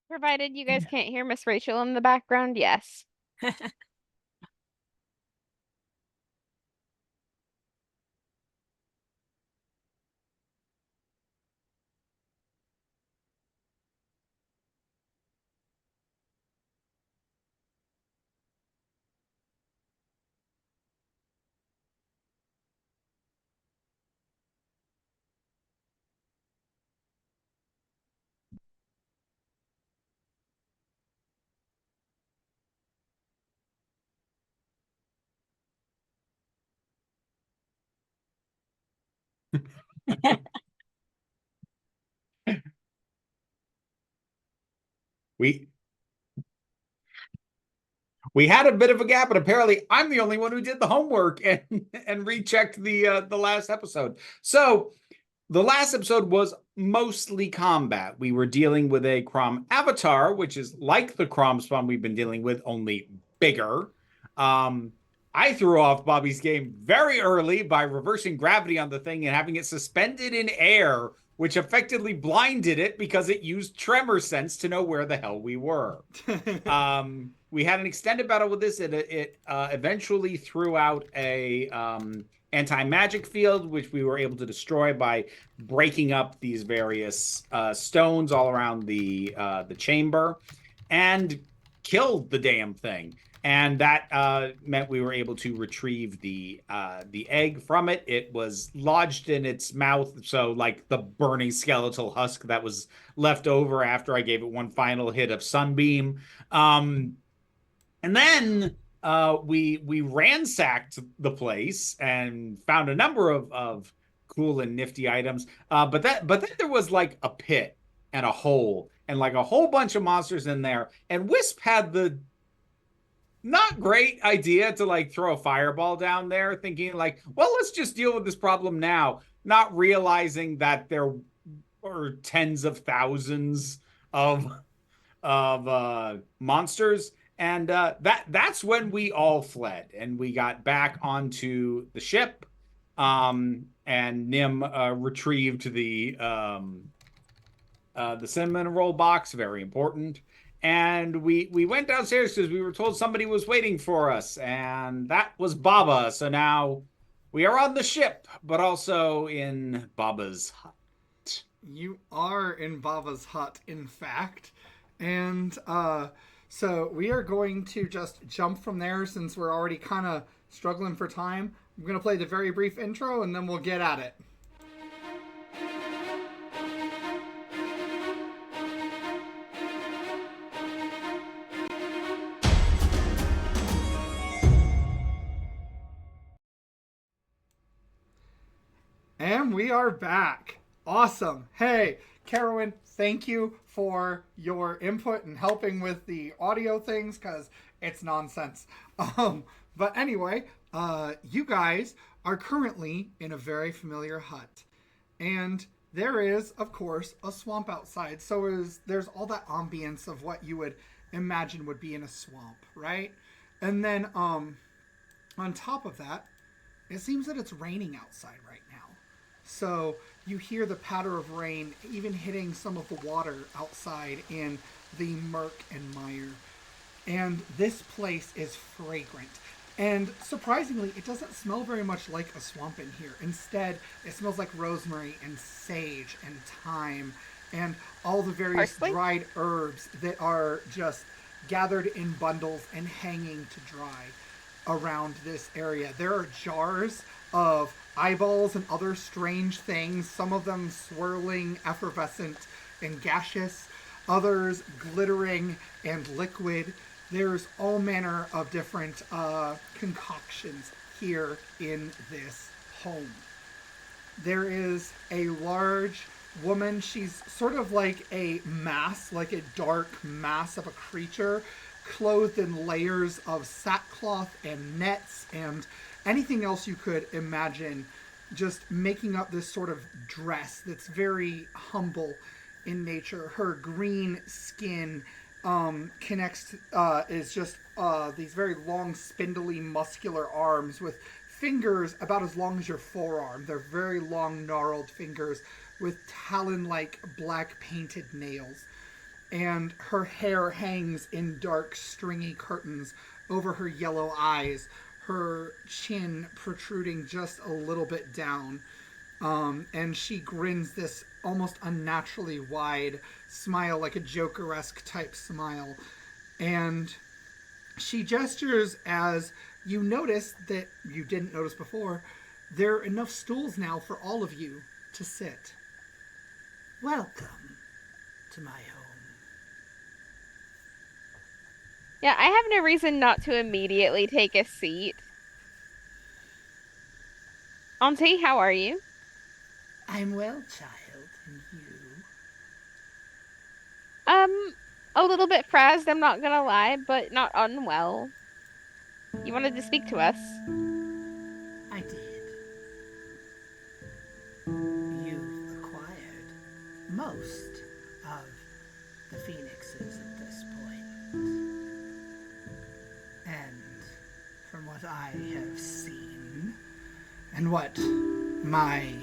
Provided you guys can't hear Miss Rachel in the background, yes. We we had a bit of a gap, and apparently I'm the only one who did the homework and rechecked the last episode. So the last episode was mostly combat. We were dealing with a Crom avatar, which is like the Crom spawn we've been dealing with, only bigger. I threw off Bobby's game very early by reversing gravity on the thing and having it suspended in air, which effectively blinded it because it used tremor sense to know where the hell we were. We had an extended battle with this. It eventually threw out a anti-magic field, which we were able to destroy by breaking up these various stones all around the chamber, and killed the damn thing. And that meant we were able to retrieve the egg from it. It was lodged in its mouth, so like the burning skeletal husk that was left over after I gave it one final hit of sunbeam. And then we ransacked the place and found a number of cool and nifty items. But then there was like a pit and a hole and like a whole bunch of monsters in there. And Wisp had the not great idea to like throw a fireball down there, thinking like, well, let's just deal with this problem now, not realizing that there were tens of thousands of monsters. And that's when we all fled and we got back onto the ship. And Nim retrieved the cinnamon roll box, very important. And we went downstairs because we were told somebody was waiting for us, and that was Baba. So now we are on the ship, but also in Baba's hut. You are in Baba's hut, in fact. And so we are going to just jump from there since we're already kind of struggling for time. I'm going to play the very brief intro and then we'll get at it. And we are back. Awesome. Hey, Carowin, thank you for your input and helping with the audio things because it's nonsense. But anyway, you guys are currently in a very familiar hut. And there is, of course, a swamp outside. So there's all that ambience of what you would imagine would be in a swamp, right? And then on top of that, it seems that it's raining outside right now. So you hear the patter of rain even hitting some of the water outside in the murk and mire. And this place is fragrant. And surprisingly, it doesn't smell very much like a swamp in here. Instead, it smells like rosemary and sage and thyme and all the various Parsley? dried herbs that are just gathered in bundles and hanging to dry around this area. There are jars of eyeballs and other strange things, some of them swirling, effervescent, and gaseous, others glittering and liquid. There's all manner of different concoctions here in this home. There is a large woman. She's sort of like a mass, like a dark mass of a creature, clothed in layers of sackcloth and nets and anything else you could imagine, just making up this sort of dress that's very humble in nature. Her green skin connects, is just these very long, spindly, muscular arms with fingers about as long as your forearm. They're very long, gnarled fingers with talon-like black painted nails. and her hair hangs in dark, stringy curtains over her yellow eyes, her chin protruding just a little bit down. And she grins this almost unnaturally wide smile, like a Joker-esque type smile. And she gestures as you notice that you didn't notice before. There are enough stools now for all of you to sit. Welcome to my home. Yeah, I have no reason not to immediately take a seat. Auntie, how are you? I'm well, child, and you? A little bit frazzed, I'm not gonna lie, but not unwell. You wanted to speak to us? I did. You've acquired most of the phoenixes at this point. And from what I have seen, and what my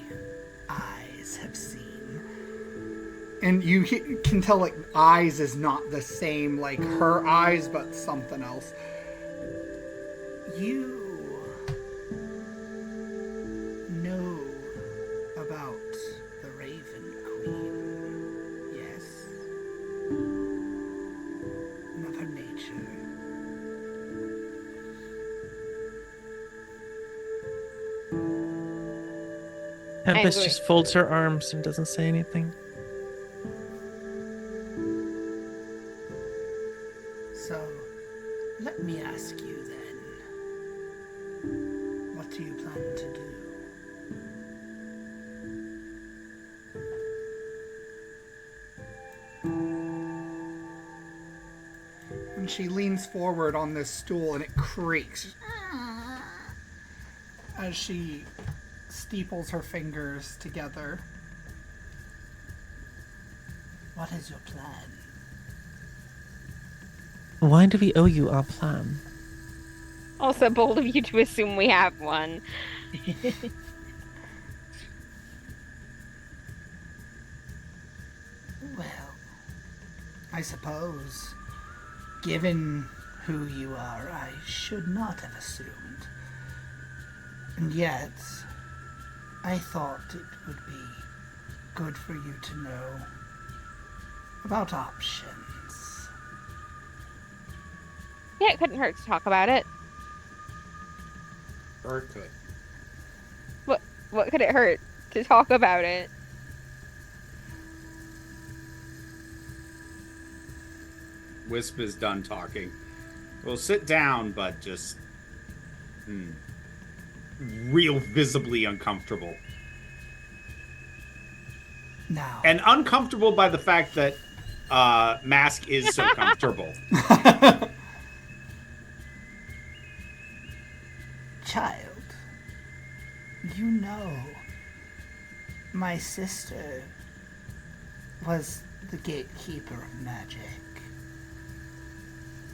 eyes have seen, and you can tell, like, eyes is not the same, like her eyes, but something else. You know about the Raven Queen, yes? And of her nature. Tempest Angry. just folds her arms and doesn't say anything. So, let me ask you then, what do you plan to do? And she leans forward on this stool and it creaks as she steeples her fingers together. What is your plan? Why do we owe you our plan? Also bold of you to assume we have one. Well, I suppose, given who you are, I should not have assumed. And yet, I thought it would be good for you to know about options. Yeah, it couldn't hurt to talk about it. Or it could. What could it hurt to talk about it? Wisp is done talking. We'll sit down, but just real visibly uncomfortable. Now, And uncomfortable by the fact that Mask is so comfortable. child, you know, my sister was the gatekeeper of magic.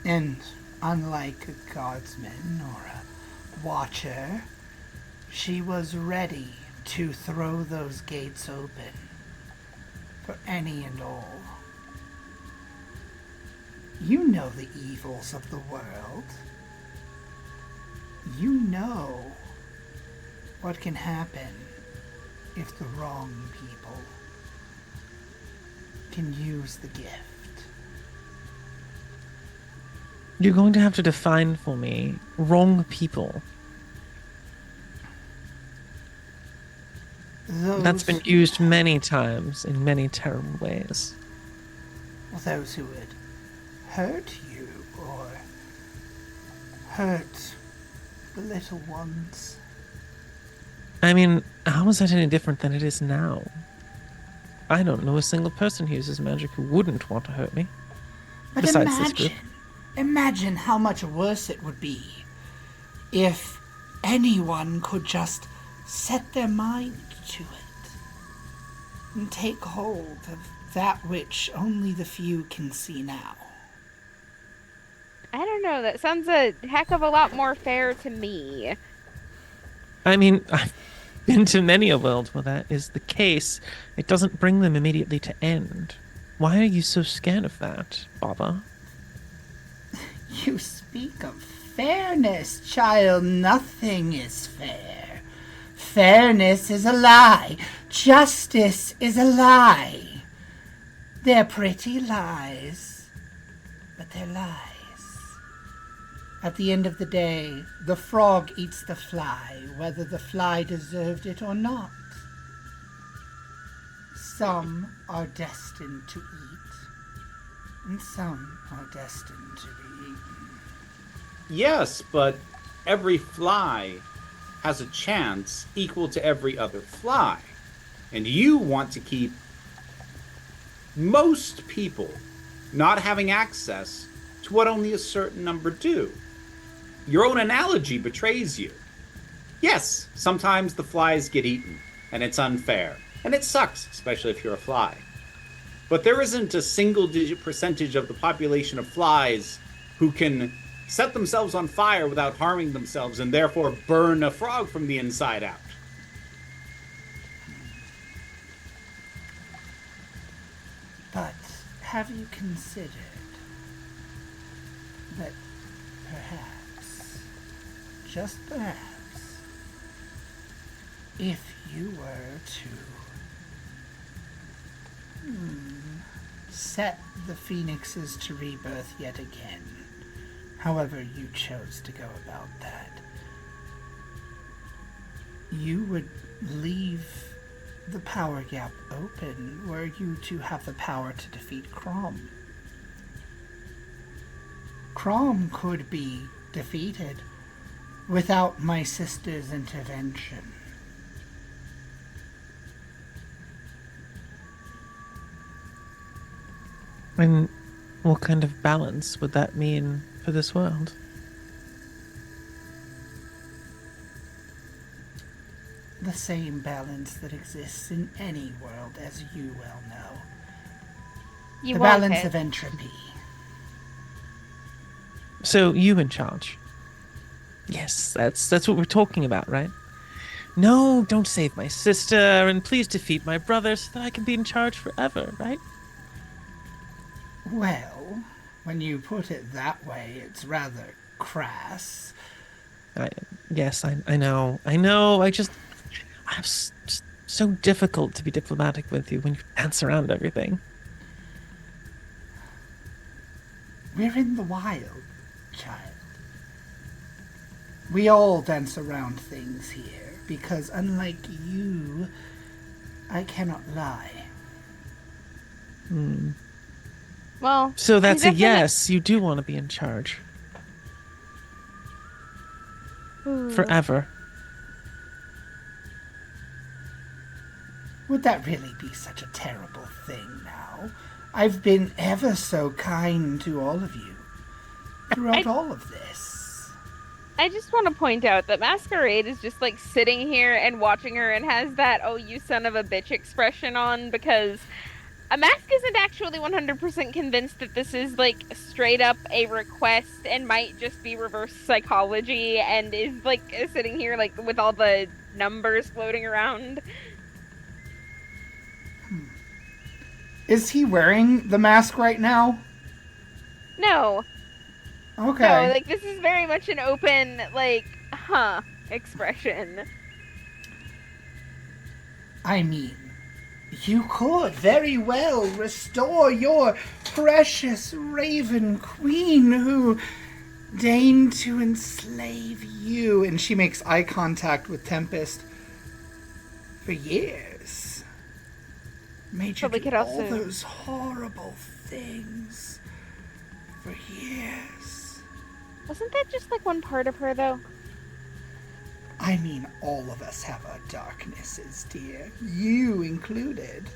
And unlike a guardsman or a watcher, she was ready to throw those gates open for any and all. You know the evils of the world. You know what can happen if the wrong people can use the gift. You're going to have to define for me wrong people. That's been used many times in many terrible ways. Those who would hurt you or hurt the little ones. I mean, how is that any different than it is now? I don't know a single person who uses magic who wouldn't want to hurt me. But Besides this group. imagine how much worse it would be if anyone could just set their mind to it and take hold of that which only the few can see now. I don't know, that sounds a heck of a lot more fair to me. I mean, I've been to many a world where that is the case. It doesn't bring them immediately to end. Why are you so scared of that, Baba? You speak of fairness, child. Nothing is fair. Fairness is a lie. Justice is a lie. They're pretty lies, but they're lies. At the end of the day, the frog eats the fly, whether the fly deserved it or not. Some are destined to eat, and some are destined to be eaten. Yes, but every fly has a chance equal to every other fly. And you want to keep most people not having access to what only a certain number do. Your own analogy betrays you. Yes, sometimes the flies get eaten, and it's unfair. And it sucks, especially if you're a fly. But there isn't a single-digit percentage of the population of flies who can set themselves on fire without harming themselves and therefore burn a frog from the inside out. But have you considered that perhaps, just perhaps, if you were to set the phoenixes to rebirth yet again, however you chose to go about that, you would leave the power gap open were you to have the power to defeat Crom. Crom could be defeated without my sister's intervention. And what kind of balance would that mean for this world? The same balance that exists in any world, as you well know. You The want balance it. of entropy. So you in charge? Yes, that's what we're talking about, right? No, don't save my sister, and please defeat my brother so that I can be in charge forever, right? Well, when you put it that way, it's rather crass. Yes, I know. Just so difficult to be diplomatic with you when you dance around everything. We're in the wild, child. We all dance around things here, because unlike you, I cannot lie. Well, So that's a I'm yes. You do want to be in charge definite- forever. Would that really be such a terrible thing now? I've been ever so kind to all of you throughout all of this. I just want to point out that Masquerade is just like sitting here and watching her and has that "oh you son of a bitch" expression on because a Mask isn't actually 100% convinced that this is like straight up a request and might just be reverse psychology and is like sitting here like with all the numbers floating around. Is he wearing the mask right now? No, Okay. no, like this is very much an open like expression. I mean, you could very well restore your precious Raven Queen who deigned to enslave you. And she makes eye contact with Tempest. For years. Made you But we do could all also- those horrible things. For years. Wasn't that just like one part of her though? I mean, all of us have our darknesses, dear. You included.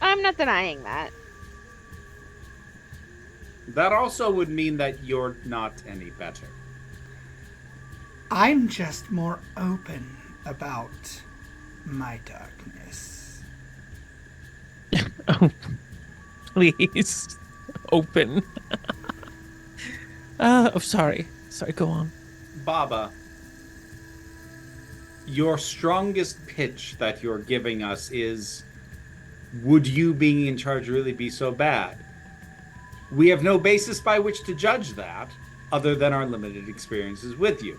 I'm not denying that. That also would mean that you're not any better. I'm just more open about my darkness. Oh, please, open. Oh, sorry. Sorry, go on. Baba, your strongest pitch that you're giving us is would you being in charge really be so bad? We have no basis by which to judge that other than our limited experiences with you.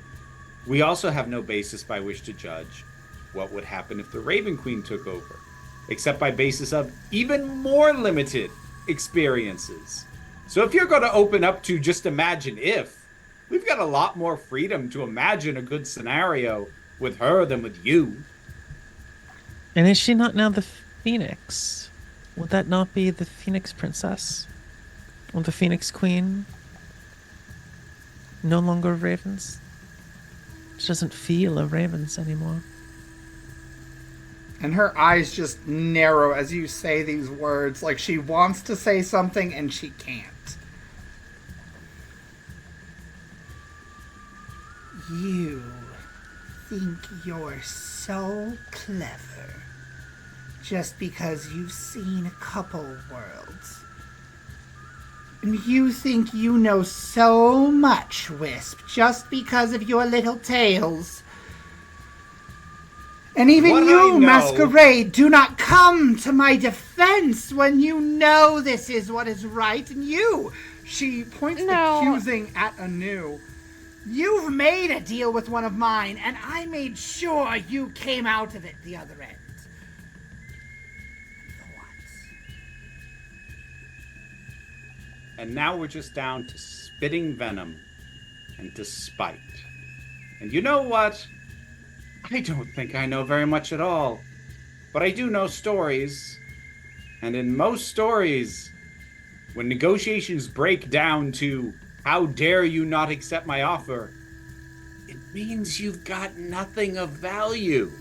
We also have no basis by which to judge what would happen if the Raven Queen took over, except by basis of even more limited experiences. So if you're going to open up to just imagine if, we've got a lot more freedom to imagine a good scenario with her than with you. And is she not now the Phoenix? Would that not be the Phoenix Princess? Or the Phoenix Queen? No longer of ravens? She doesn't feel of ravens anymore. And her eyes just narrow as you say these words, like she wants to say something and she can't. You think you're so clever just because you've seen a couple worlds. And you think you know so much, Wisp, just because of your little tales. And even What I you, know- Masquerade, do not come to my defense when you know this is what is right. And you, she points No. accusing at Anu. You've made a deal with one of mine, and I made sure you came out of it the other end. And for what? And now we're just down to spitting venom and to spite. And you know what? I don't think I know very much at all. But I do know stories. And in most stories, when negotiations break down to, how dare you not accept my offer, it means you've got nothing of value.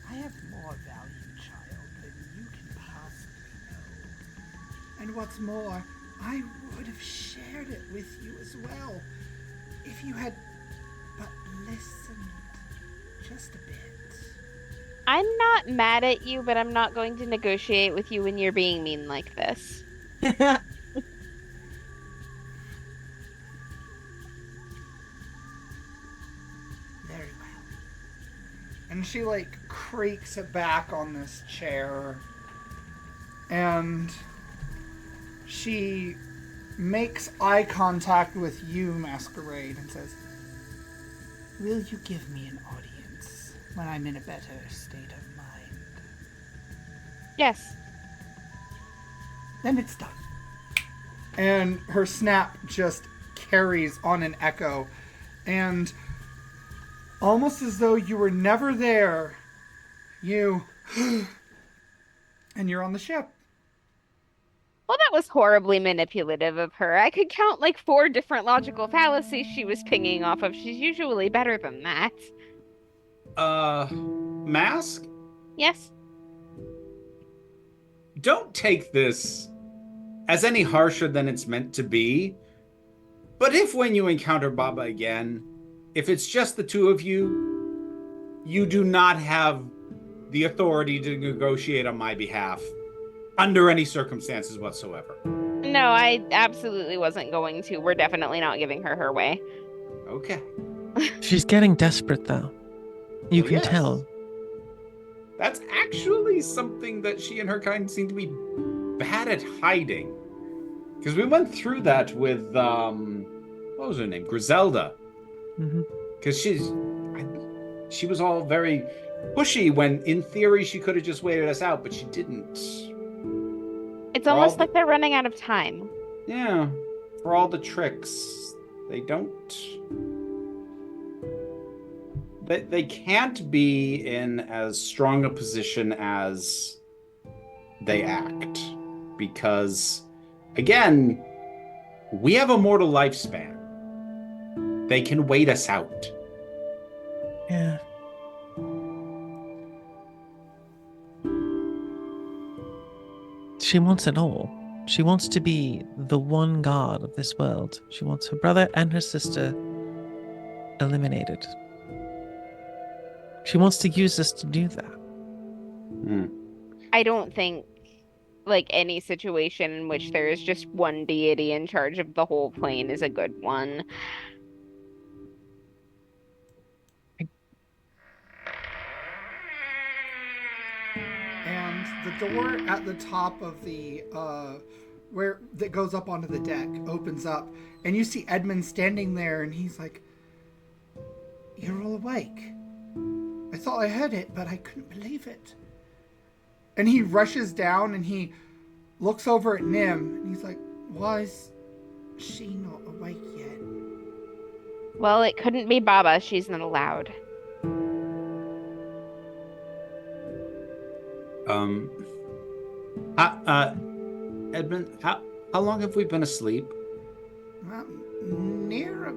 I have more value, child, than you can possibly know. And what's more, I would have shared it with you as well, if you had but listened just a bit. I'm not mad at you, but I'm not going to negotiate with you when you're being mean like this. Very well. And she, like, creaks it back on this chair. And she makes eye contact with you, Masquerade, and says, will you give me an audience when I'm in a better state of mind? Yes. Then it's done. And her snap just carries on an echo. And almost as though you were never there, you... and you're on the ship. Well, that was horribly manipulative of her. I could count like 4 different logical fallacies she was pinging off of. She's usually better than that. Mask? Yes. Don't take this as any harsher than it's meant to be. But if when you encounter Baba again, if it's just the two of you, you do not have the authority to negotiate on my behalf under any circumstances whatsoever. No, I absolutely wasn't going to. We're definitely not giving her her way. Okay. She's getting desperate, though. You Well, can yes. tell. That's actually something that she and her kind seem to be bad at hiding. Because we went through that with, what was her name? Griselda. Mm-hmm. Because she was all very pushy when, in theory, she could have just waited us out, but she didn't. It's For almost all like they're running out of time. Yeah, for all the tricks, they don't... They can't be in as strong a position as they act. Because, again, we have a mortal lifespan. They can wait us out. Yeah. She wants it all. She wants to be the one god of this world. She wants her brother and her sister eliminated. She wants to use this to do that. I don't think like any situation in which there is just one deity in charge of the whole plane is a good one. the door at the top of the where that goes up onto the deck opens up, and you see Edmund standing there, and he's like, "You're all awake. I thought I heard it, but I couldn't believe it." And he rushes down and he looks over at Nim, and he's like, "Why is she not awake yet?" Well, it couldn't be Baba. She's not allowed. Edmund, how long have we been asleep? Well, near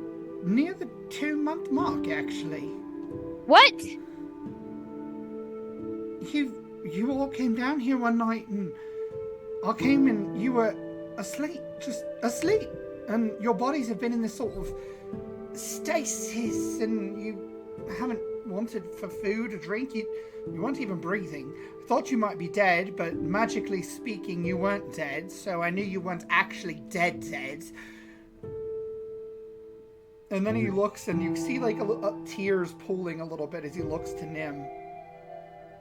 the 2-month mark, actually. What? You all came down here one night, and I came and you were asleep, just asleep, and your bodies have been in this sort of stasis, and you haven't wanted for food or drink. You weren't even breathing. I thought you might be dead, but magically speaking, you weren't dead, so I knew you weren't actually dead. And then he looks, and you see like tears pooling a little bit as he looks to Nim.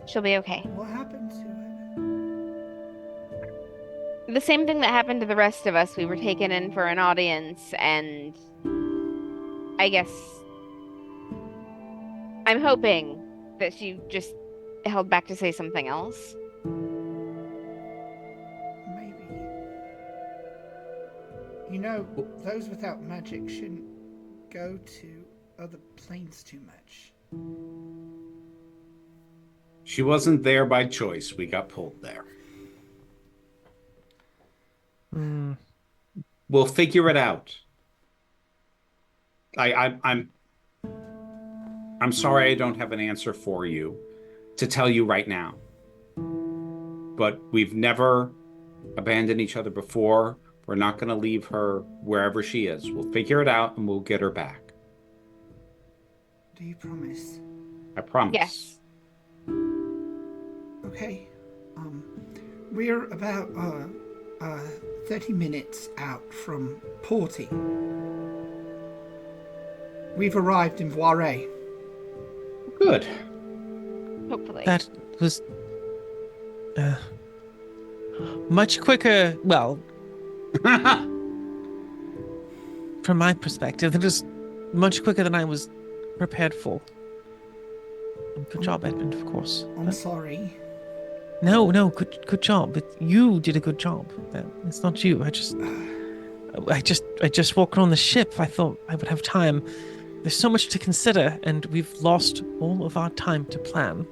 She'll be okay. What happened to it? The same thing that happened to the rest of us. We were taken in for an audience, and I guess I'm hoping that she just held back to say something else. Maybe. You know, those without magic shouldn't go to other planes too much. She wasn't there by choice. We got pulled there. We'll figure it out. I'm sorry I don't have an answer for you to tell you right now. But we've never abandoned each other before. We're not going to leave her wherever she is. We'll figure it out and we'll get her back. Do you promise? I promise. Yes. Okay. We're about 30 minutes out from porting. We've arrived in Voirais. Good. Hopefully. That was much quicker. Well, from my perspective, it was much quicker than I was prepared for. Good job, Edmund, of course. I'm sorry. No, good job. But you did a good job. It's not you. I just walked on the ship. I thought I would have time. There's so much to consider, and we've lost all of our time to plan.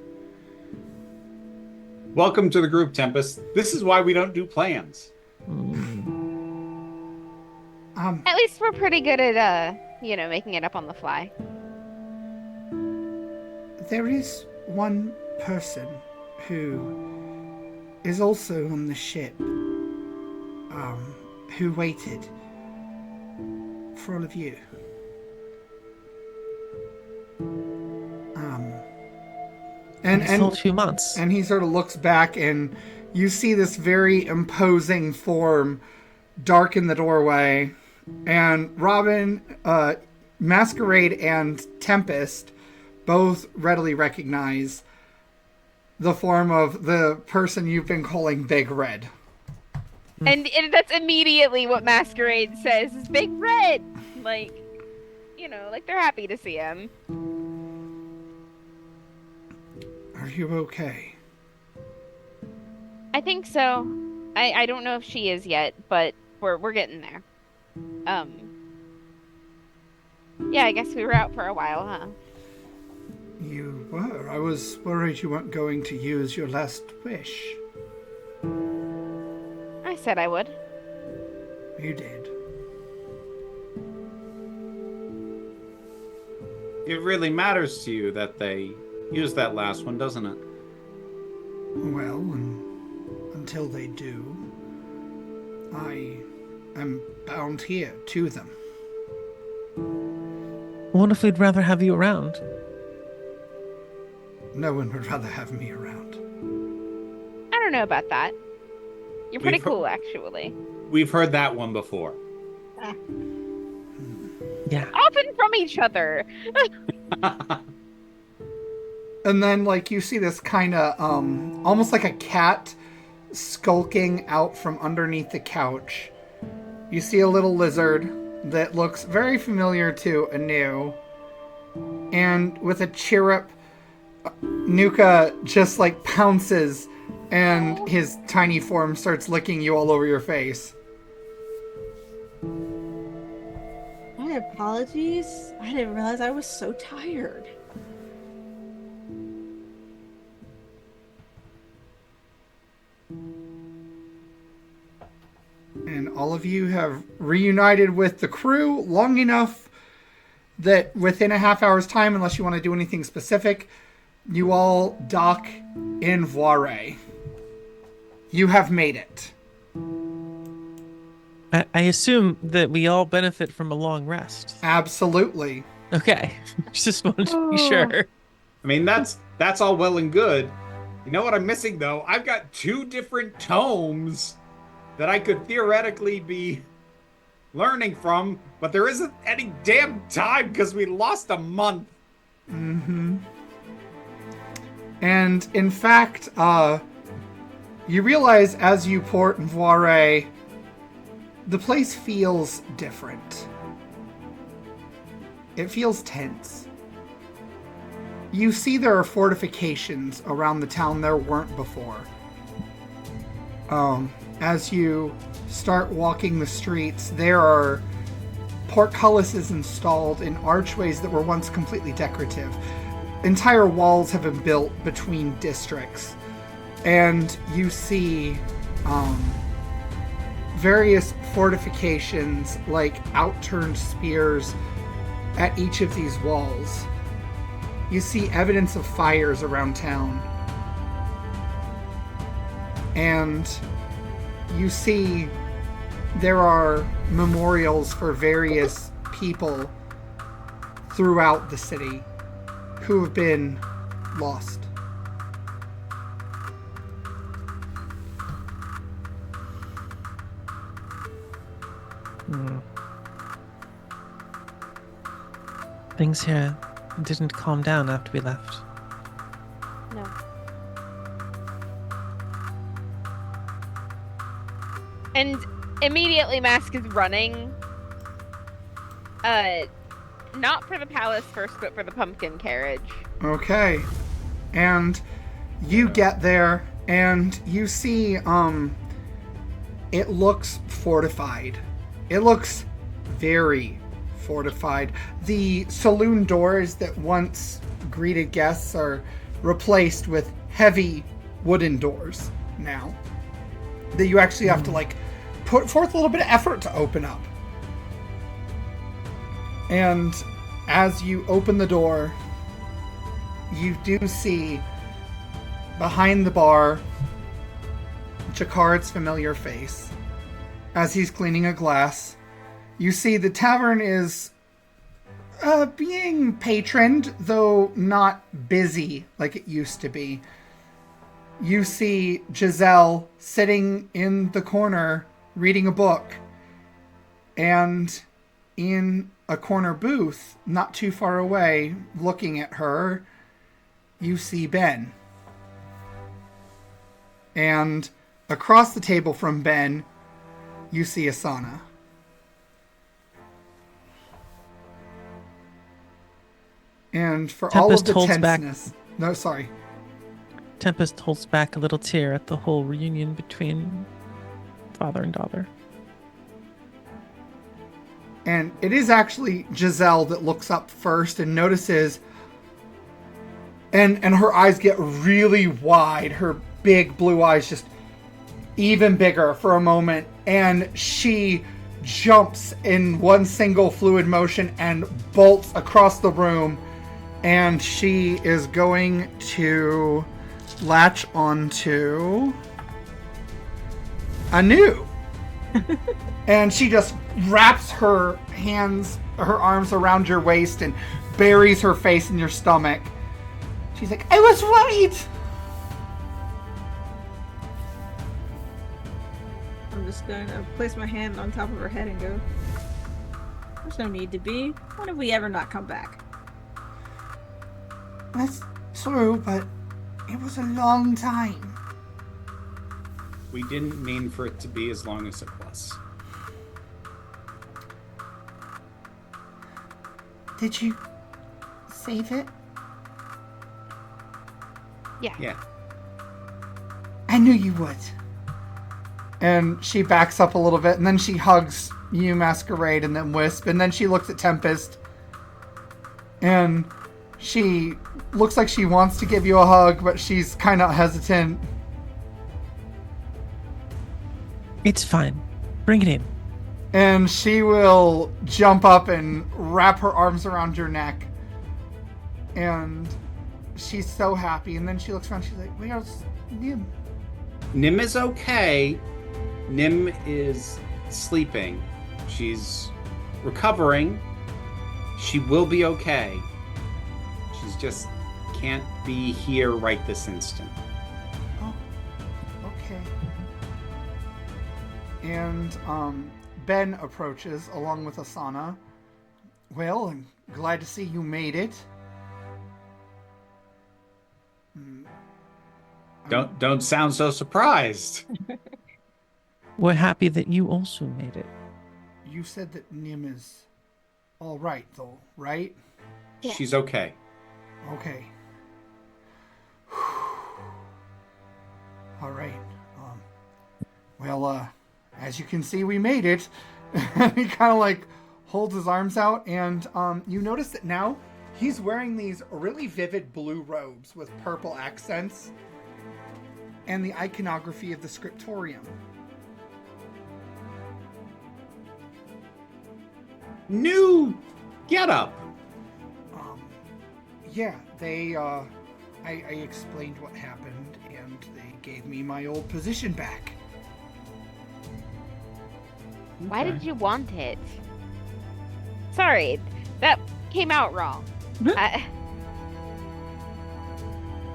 Welcome to the group, Tempest. This is why we don't do plans. At least we're pretty good at, making it up on the fly. There is one person who is also on the ship, who waited for all of you. And It's all 2 months. And he sort of looks back, and you see this very imposing form darken the doorway. And Robin, Masquerade, and Tempest both readily recognize the form of the person you've been calling Big Red. And that's immediately what Masquerade says is Big Red. Like they're happy to see him. Are you okay? I think so. I don't know if she is yet, but we're getting there. Yeah, I guess we were out for a while, huh? You were. I was worried you weren't going to use your last wish. I said I would. You did. It really matters to you that they use that last one, doesn't it? Well, until they do, I am bound here to them. What if we'd rather have you around? No one would rather have me around. I don't know about that. You're pretty We've- cool, actually. We've heard that one before. Yeah. Often from each other. And then, you see this kind of, almost like a cat skulking out from underneath the couch. You see a little lizard that looks very familiar to Anu. And with a chirrup, Nuka just like pounces and his tiny form starts licking you all over your face. My apologies. I didn't realize I was so tired. And all of you have reunited with the crew long enough that within a half hour's time, unless you want to do anything specific, you all dock in Voirais. You have made it. I assume that we all benefit from a long rest. Absolutely. Okay. Just wanted to be sure. I mean, that's all well and good. You know what I'm missing, though? I've got 2 different tomes that I could theoretically be learning from, but there isn't any damn time because we lost a month. Mm-hmm. And in fact, you realize as you port in Voirais, the place feels different. It feels tense. You see there are fortifications around the town there weren't before. As you start walking the streets, there are portcullises installed in archways that were once completely decorative. Entire walls have been built between districts. And you see various fortifications like outturned spears at each of these walls. You see evidence of fires around town. And you see there are memorials for various people throughout the city who have been lost. Things here didn't calm down after we left. No. And immediately Mask is running. Not for the palace first, but for the pumpkin carriage. Okay. And you get there and you see it looks fortified. It looks very fortified. The saloon doors that once greeted guests are replaced with heavy wooden doors now that you actually have to like put forth a little bit of effort to open up. And as you open the door, you do see behind the bar Jacquard's familiar face as he's cleaning a glass. You see the tavern is being patroned, though not busy like it used to be. You see Giselle sitting in the corner reading a book, and in a corner booth not too far away looking at her, you see Ben. And across the table from Ben, you see Asana. And for all of the tenseness... No, sorry. Tempest holds back a little tear at the whole reunion between father and daughter. And it is actually Giselle that looks up first and notices... And her eyes get really wide. Her big blue eyes just even bigger for a moment. And she jumps in one single fluid motion and bolts across the room. And she is going to latch onto Anu. And she just wraps her arms around your waist and buries her face in your stomach. She's like, I was worried. I'm just going to place my hand on top of her head and go, there's no need to be. When have we ever not come back? That's true, but it was a long time. We didn't mean for it to be as long as it was. Did you save it? Yeah. I knew you would. And she backs up a little bit, and then she hugs you, Masquerade, and then Wisp, and then she looks at Tempest. And she looks like she wants to give you a hug, but she's kind of hesitant. It's fine. Bring it in. And she will jump up and wrap her arms around your neck. And she's so happy. And then she looks around, she's like, where's Nim? Nim is okay. Nim is sleeping. She's recovering. She will be okay. She's just can't be here right this instant. Oh, okay. And Ben approaches along with Asana. Well, I'm glad to see you made it. Don't sound so surprised. We're happy that you also made it. You said that Nim is all right, though, right? Yeah. She's okay. Okay. All right. Well, as you can see, we made it. He kind of like holds his arms out, and you notice that now he's wearing these really vivid blue robes with purple accents and the iconography of the scriptorium. New getup. Yeah, they, I explained what happened, and they gave me my old position back. Why did you want it? Sorry, that came out wrong.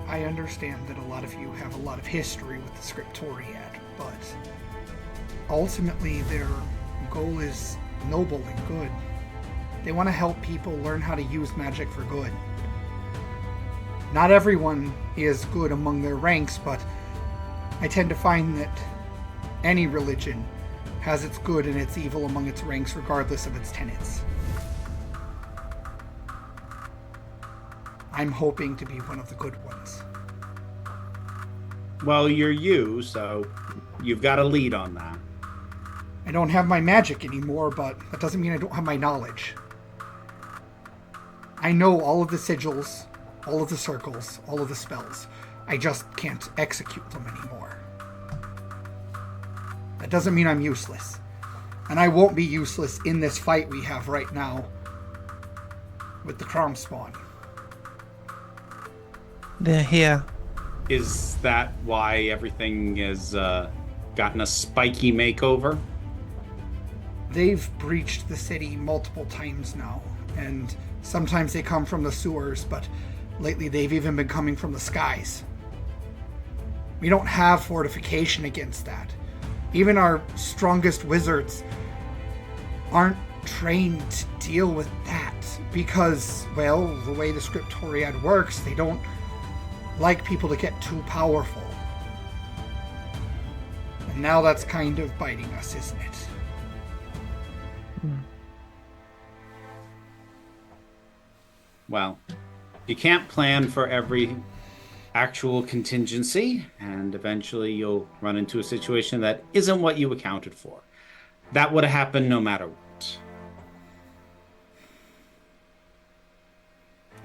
I understand that a lot of you have a lot of history with the Scriptoriad, but ultimately their goal is noble and good. They want to help people learn how to use magic for good. Not everyone is good among their ranks, but I tend to find that any religion has its good and its evil among its ranks, regardless of its tenets. I'm hoping to be one of the good ones. Well, you're you, so you've got a lead on that. I don't have my magic anymore, but that doesn't mean I don't have my knowledge. I know all of the sigils, all of the circles, all of the spells. I just can't execute them anymore. That doesn't mean I'm useless. And I won't be useless in this fight we have right now with the Crom Spawn. They're here. Is that why everything has gotten a spiky makeover? They've breached the city multiple times now, and sometimes they come from the sewers, but lately they've even been coming from the skies. We don't have fortification against that. Even our strongest wizards aren't trained to deal with that because, well, the way the Scriptoriad works, they don't like people to get too powerful. And now that's kind of biting us, isn't it? Well, you can't plan for every actual contingency, and eventually you'll run into a situation that isn't what you accounted for. That would have happened no matter what.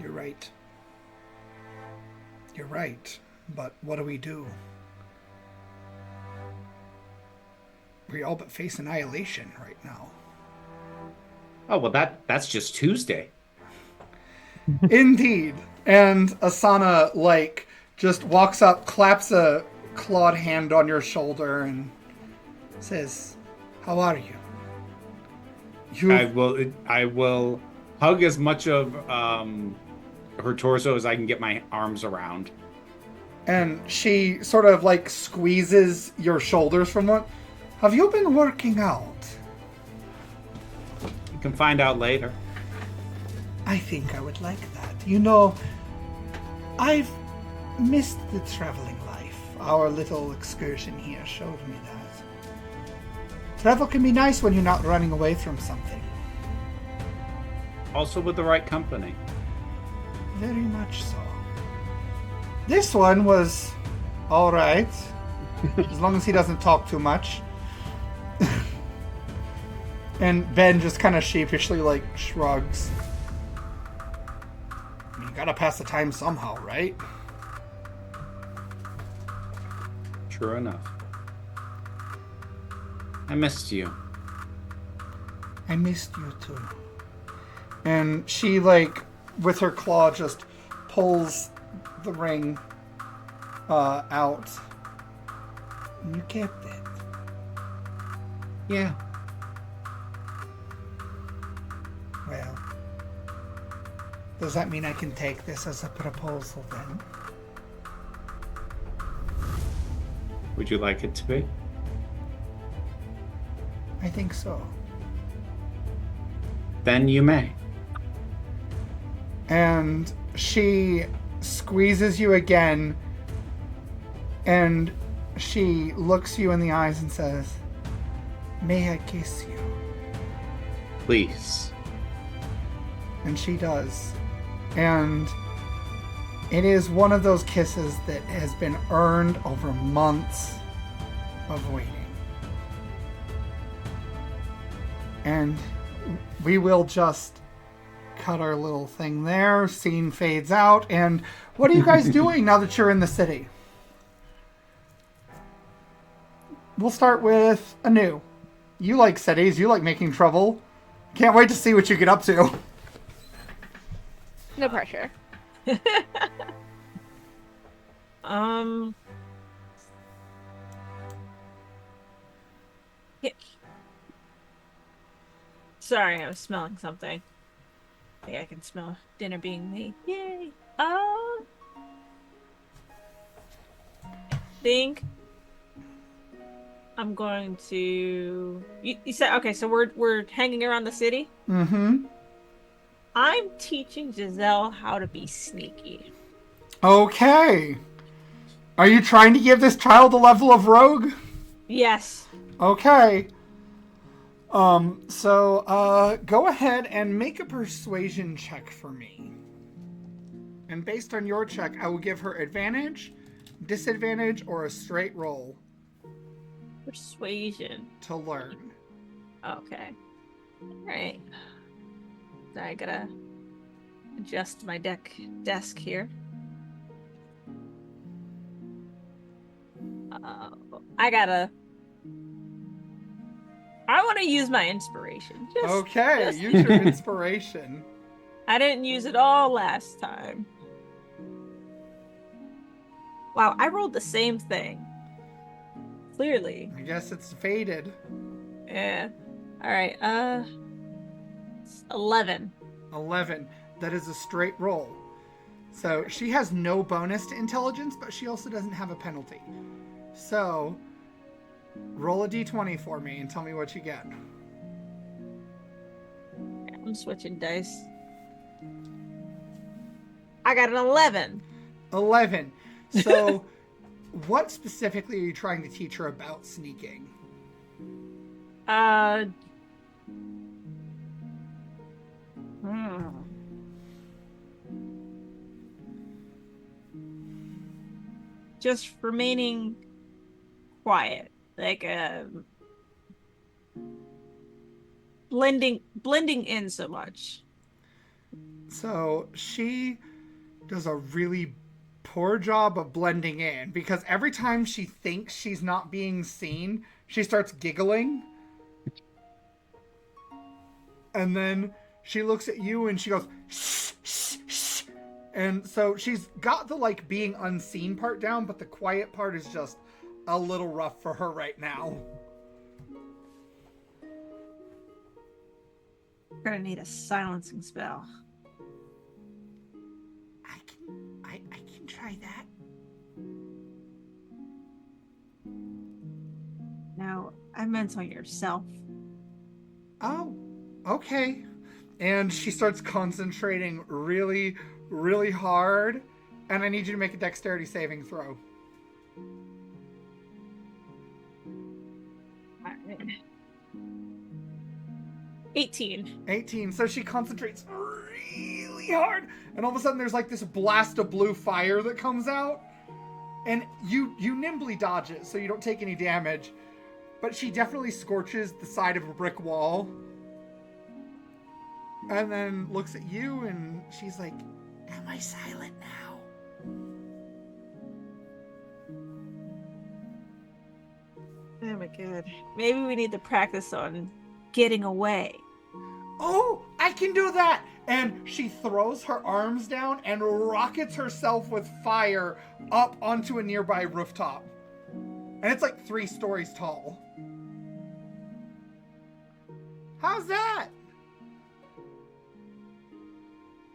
You're right. You're right. But what do we do? We all but face annihilation right now. Oh, well, that's just Tuesday. Indeed. And Asana, just walks up, claps a clawed hand on your shoulder, and says, "How are you?" I will hug as much of her torso as I can get my arms around. And she sort of squeezes your shoulders from what? Have you been working out? You can find out later. I think I would like that. You know, I've missed the traveling life. our little excursion here showed me that. Travel can be nice when you're not running away from something. Also with the right company. Very much so. This one was all right, as long as he doesn't talk too much. And Ben just kind of sheepishly, like, shrugs. You gotta pass the time somehow, right? True enough. I missed you. I missed you too. And she, like, with her claw, just pulls the ring out. And you kept it. Yeah. Well, does that mean I can take this as a proposal then? Would you like it to be? I think so. Then you may. And she squeezes you again, and she looks you in the eyes and says, "May I kiss you?" Please. And she does. And it is one of those kisses that has been earned over months of waiting. And we will just cut our little thing there. Scene fades out. And what are you guys doing now that you're in the city? We'll start with Anu. You like cities. You like making trouble. Can't wait to see what you get up to. No pressure. Yeah. Sorry, I was smelling something. I think I can smell dinner being made. Yay! I think I'm going to. You said okay, so we're hanging around the city. Mm-hmm. I'm teaching Giselle how to be sneaky. Okay. Are you trying to give this child a level of rogue? Yes. Okay. So go ahead and make a persuasion check for me. And based on your check, I will give her advantage, disadvantage, or a straight roll Persuasion. to learn. Okay. Alright. So I gotta adjust my desk here. I want to use my inspiration. Okay, use your inspiration. I didn't use it all last time. Wow, I rolled the same thing. Clearly. I guess it's faded. Yeah. Alright, 11. 11. That is a straight roll. So she has no bonus to intelligence, but she also doesn't have a penalty. So roll a d20 for me and tell me what you get. I'm switching dice. I got an 11. 11. So what specifically are you trying to teach her about sneaking? Just remaining quiet, like blending in so much. So she does a really poor job of blending in, because every time she thinks she's not being seen, she starts giggling. And then she looks at you and she goes, shh, shh, shh. And so she's got the like being unseen part down, but the quiet part is just a little rough for her right now. We're gonna need a silencing spell. I can try that. No, I meant on yourself. Oh, okay. And she starts concentrating really, really hard. And I need you to make a dexterity saving throw. 18. So she concentrates really hard, and all of a sudden there's like this blast of blue fire that comes out, and you nimbly dodge it so you don't take any damage, but she definitely scorches the side of a brick wall, and then looks at you and she's like, "Am I silent now?" Oh my god. Maybe we need to practice on getting away. "Oh, I can do that!" And she throws her arms down and rockets herself with fire up onto a nearby rooftop. And it's like 3 stories tall. How's that?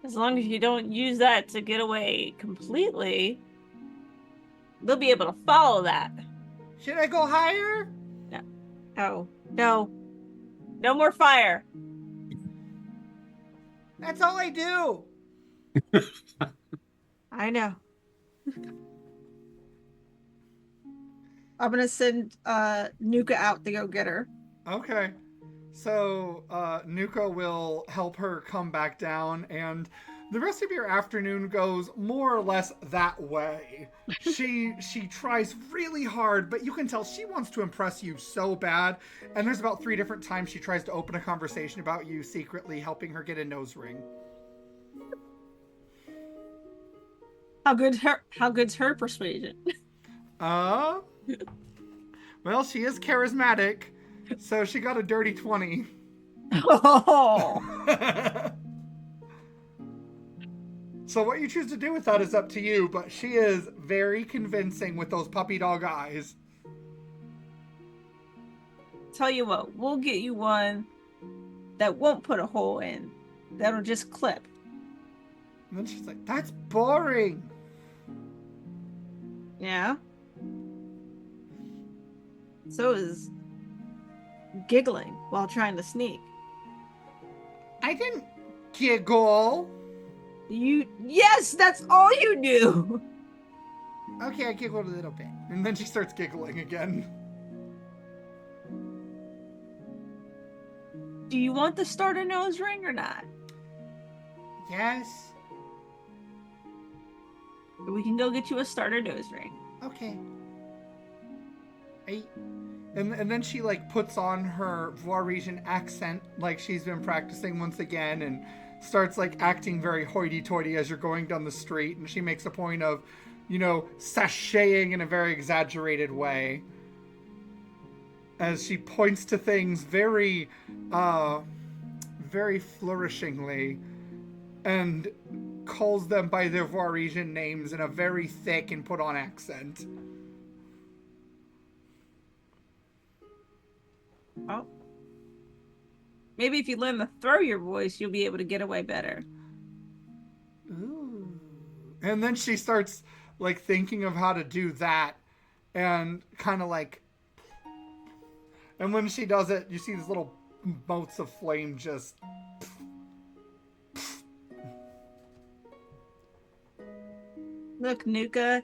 As long as you don't use that to get away completely, they'll be able to follow that. Should I go higher? Oh, no. No more fire. That's all I do. I know. I'm gonna send Nuka out to go get her. Okay. So Nuka will help her come back down, and the rest of your afternoon goes more or less that way. She tries really hard, but you can tell she wants to impress you so bad. And there's about 3 different times she tries to open a conversation about you secretly helping her get a nose ring. How good's her persuasion? Well, she is charismatic, so she got a dirty 20. Oh. So what you choose to do with that is up to you, but she is very convincing with those puppy dog eyes. Tell you what, we'll get you one that won't put a hole in. That'll just clip. And then she's like, "That's boring." Yeah. So is giggling while trying to sneak. I didn't giggle. Yes, that's all you do. Okay, I giggled a little bit. And then she starts giggling again. Do you want the starter nose ring or not? Yes. We can go get you a starter nose ring. Okay. And then she like puts on her Voirasian accent like she's been practicing once again, and starts like acting very hoity-toity as you're going down the street, and she makes a point of, sashaying in a very exaggerated way as she points to things very flourishingly and calls them by their Voirasian names in a very thick and put on accent. Oh. Maybe if you learn to throw your voice, you'll be able to get away better. Ooh. And then she starts like thinking of how to do that, and kind of like, and when she does it, you see these little motes of flame just. Look, Nuka,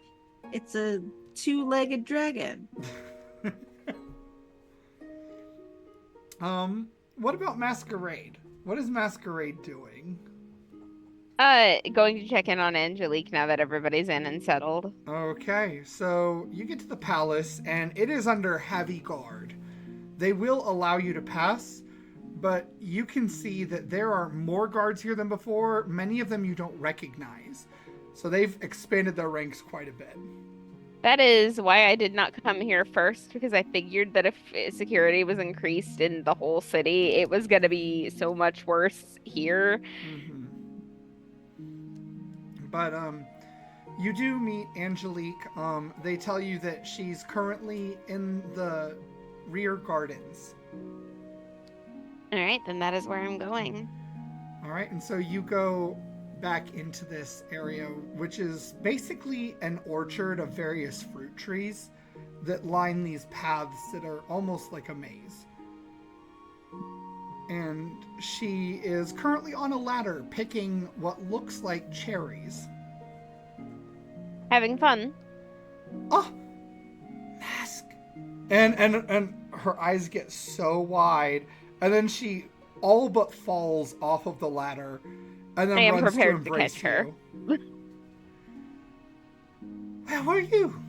it's a 2-legged dragon. What about Masquerade? What is Masquerade doing? Going to check in on Angelique now that everybody's in and settled. Okay, so you get to the palace, and it is under heavy guard. They will allow you to pass, but you can see that there are more guards here than before. Many of them you don't recognize. So they've expanded their ranks quite a bit. That is why I did not come here first, because I figured that if security was increased in the whole city, it was going to be so much worse here. Mm-hmm. But you do meet Angelique. They tell you that she's currently in the rear gardens. All right, then that is where I'm going. All right, and so you go back into this area, which is basically an orchard of various fruit trees that line these paths that are almost like a maze. And she is currently on a ladder picking what looks like cherries. Having fun. Oh, Mask. And her eyes get so wide, and then she all but falls off of the ladder, and then I am runs prepared to to embrace catch her. you. How are you?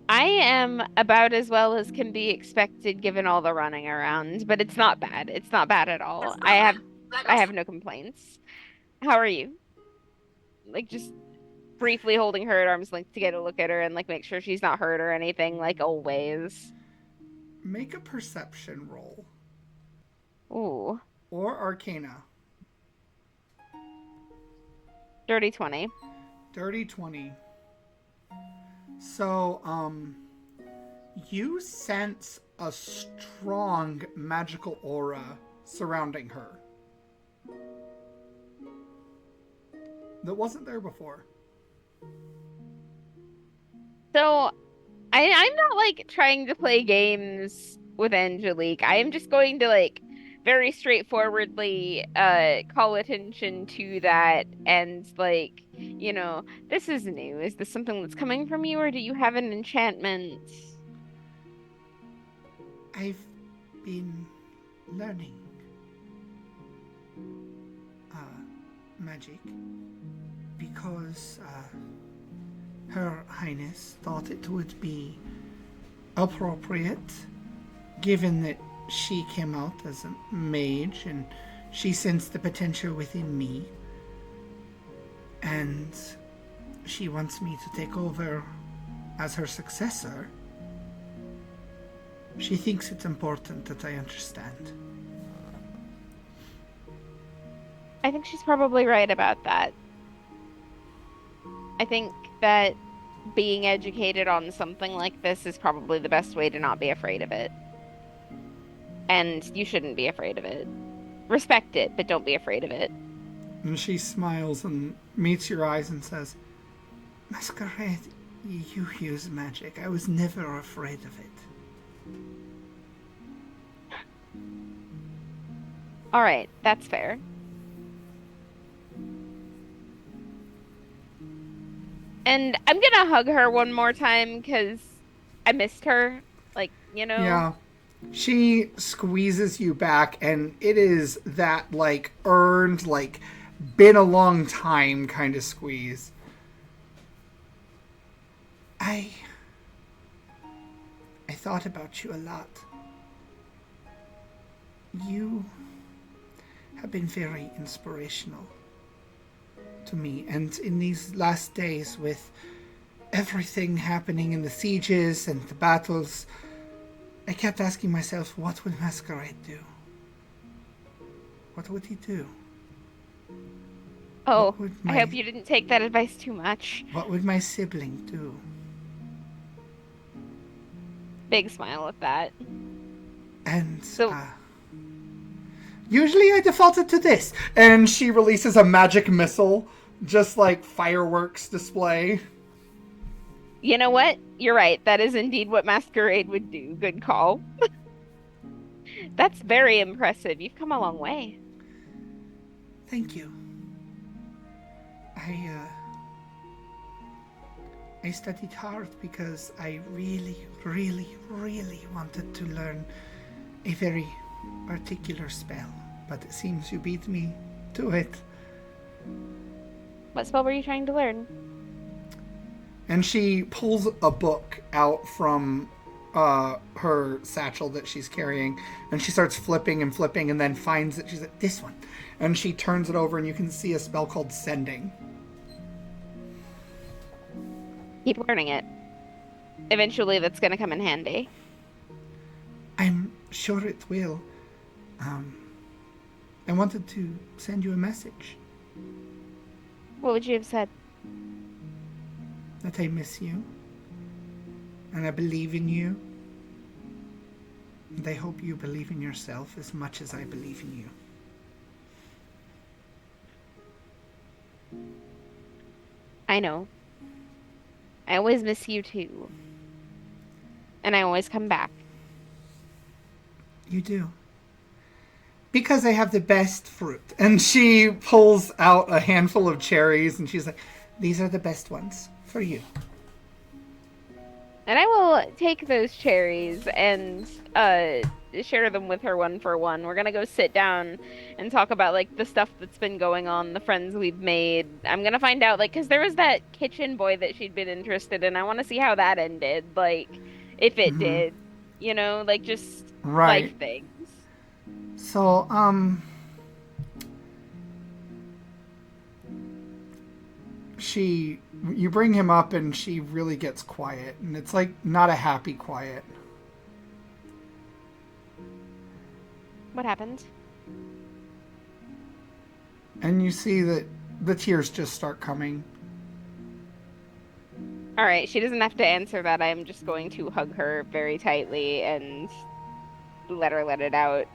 I am about as well as can be expected given all the running around, but it's not bad. It's not bad at all. I have no complaints. How are you? Like just briefly holding her at arm's length to get a look at her and like make sure she's not hurt or anything, like always. Make a perception roll. Ooh, Or Arcana. dirty 20. Dirty 20. So, you sense a strong magical aura surrounding her that wasn't there before. So I'm not like trying to play games with Angelique. I am just going to like very straightforwardly call attention to that and like, this is new. Is this something that's coming from you or do you have an enchantment? I've been learning magic because Her Highness thought it would be appropriate, given that she came out as a mage and she sensed the potential within me. And she wants me to take over as her successor. She thinks it's important that I understand. I think she's probably right about that. I think that being educated on something like this is probably the best way to not be afraid of it. And you shouldn't be afraid of it. Respect it, but don't be afraid of it. And she smiles and meets your eyes and says, Masquerade, you use magic. I was never afraid of it. All right, that's fair. And I'm gonna hug her one more time because I missed her. Like, Yeah. She squeezes you back, and it is that, like, earned, like, been a long time kind of squeeze. I thought about you a lot. You have been very inspirational to me, and in these last days with everything happening in the sieges and the battles, I kept asking myself, what would Masquerade do? What would he do? Oh, I hope you didn't take that advice too much. What would my sibling do? Big smile at that. And So- Usually I defaulted to this. And she releases a magic missile, just like fireworks display. You know what? You're right. That is indeed what Masquerade would do. Good call. That's very impressive. You've come a long way. Thank you. I studied hard because I really, really, really wanted to learn a very particular spell, but it seems you beat me to it. What spell were you trying to learn? And she pulls a book out from her satchel that she's carrying, and she starts flipping and flipping, and then finds it. She's like, this one. And she turns it over, and you can see a spell called Sending. Keep learning it. Eventually, that's going to come in handy. I'm sure it will. I wanted to send you a message What would you have said? that I miss you, and I believe in you, and I hope you believe in yourself as much as I believe in you. I know. I always miss you too. And I always come back. You do. Because I have the best fruit. And she pulls out a handful of cherries, and she's like, these are the best ones for you. And I will take those cherries and share them with her one for one. We're gonna go sit down and talk about like the stuff that's been going on, the friends we've made. I'm gonna find out like because there was that kitchen boy that she'd been interested in. I want to see how that ended, like if it did, like just life Right. things. So, you bring him up and she really gets quiet, and it's like not a happy quiet. What happened? And you see that the tears just start coming. All right, she doesn't have to answer that. I'm just going to hug her very tightly and let her let it out.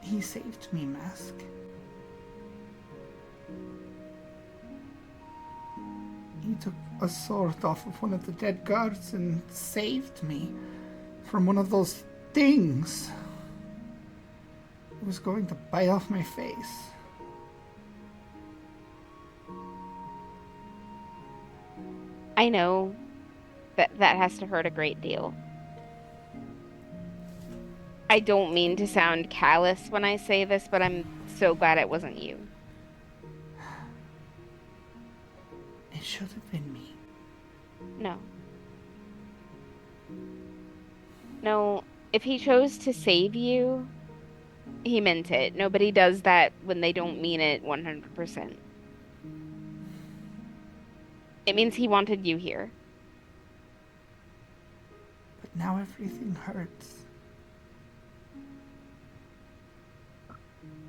He saved me, Mask. He took a sword off of one of the dead guards and saved me from one of those things. It was going to bite off my face. I know that has to hurt a great deal. I don't mean to sound callous when I say this, but I'm so glad it wasn't you. It should have been me. No. No, if he chose to save you, he meant it. Nobody does that when they don't mean it 100%. It means he wanted you here. But now everything hurts.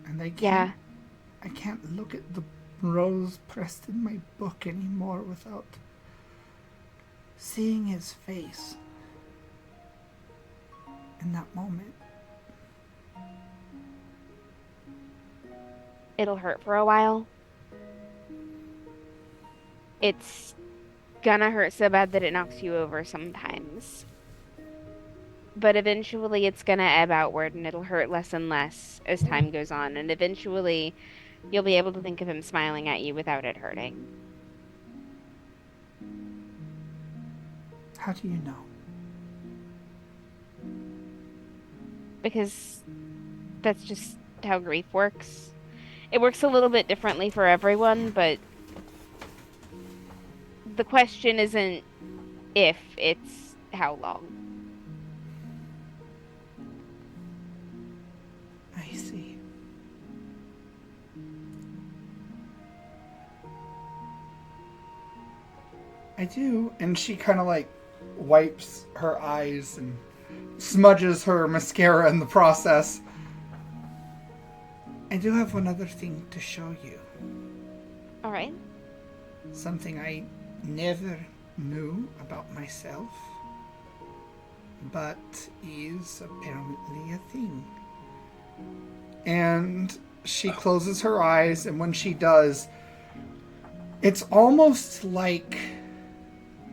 And Yeah. I can't look at the rose pressed in my book anymore without seeing his face in that moment. It'll hurt for a while. It's gonna hurt so bad that it knocks you over sometimes. But eventually it's gonna ebb outward and it'll hurt less and less as time goes on. And eventually you'll be able to think of him smiling at you without it hurting. How do you know? Because that's just how grief works. It works a little bit differently for everyone, but the question isn't if, it's how long. I see. I do. And she kind of like wipes her eyes and smudges her mascara in the process. I do have one other thing to show you. All right. Something I never knew about myself, but is apparently a thing. And she closes her eyes, and when she does, it's almost like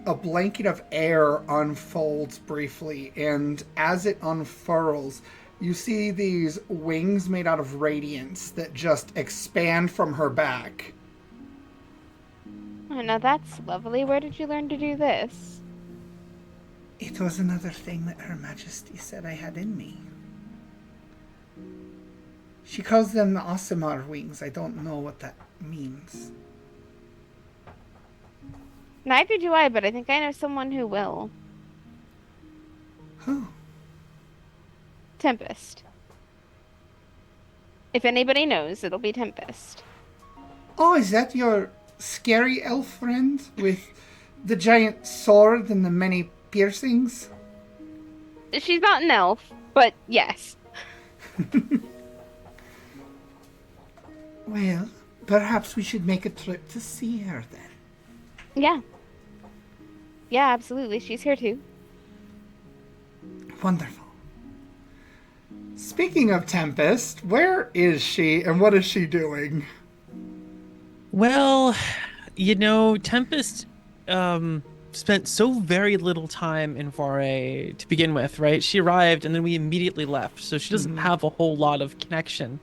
a blanket of air unfolds briefly, and as it unfurls, you see these wings made out of radiance that just expand from her back. Oh, now that's lovely. Where did you learn to do this? It was another thing that Her Majesty said I had in me. She calls them the Aasimar wings. I don't know what that means. Neither do I, but I think I know someone who will. Who? Tempest. If anybody knows, it'll be Tempest. Oh, is that your scary elf friend with the giant sword and the many piercings? She's not an elf, but yes. Well, perhaps we should make a trip to see her then. Yeah. Yeah, absolutely. She's here too. Wonderful. Speaking of Tempest, where is she and what is she doing? Well, Tempest spent so very little time in Voirais to begin with, right? She arrived and then we immediately left, so she doesn't have a whole lot of connection.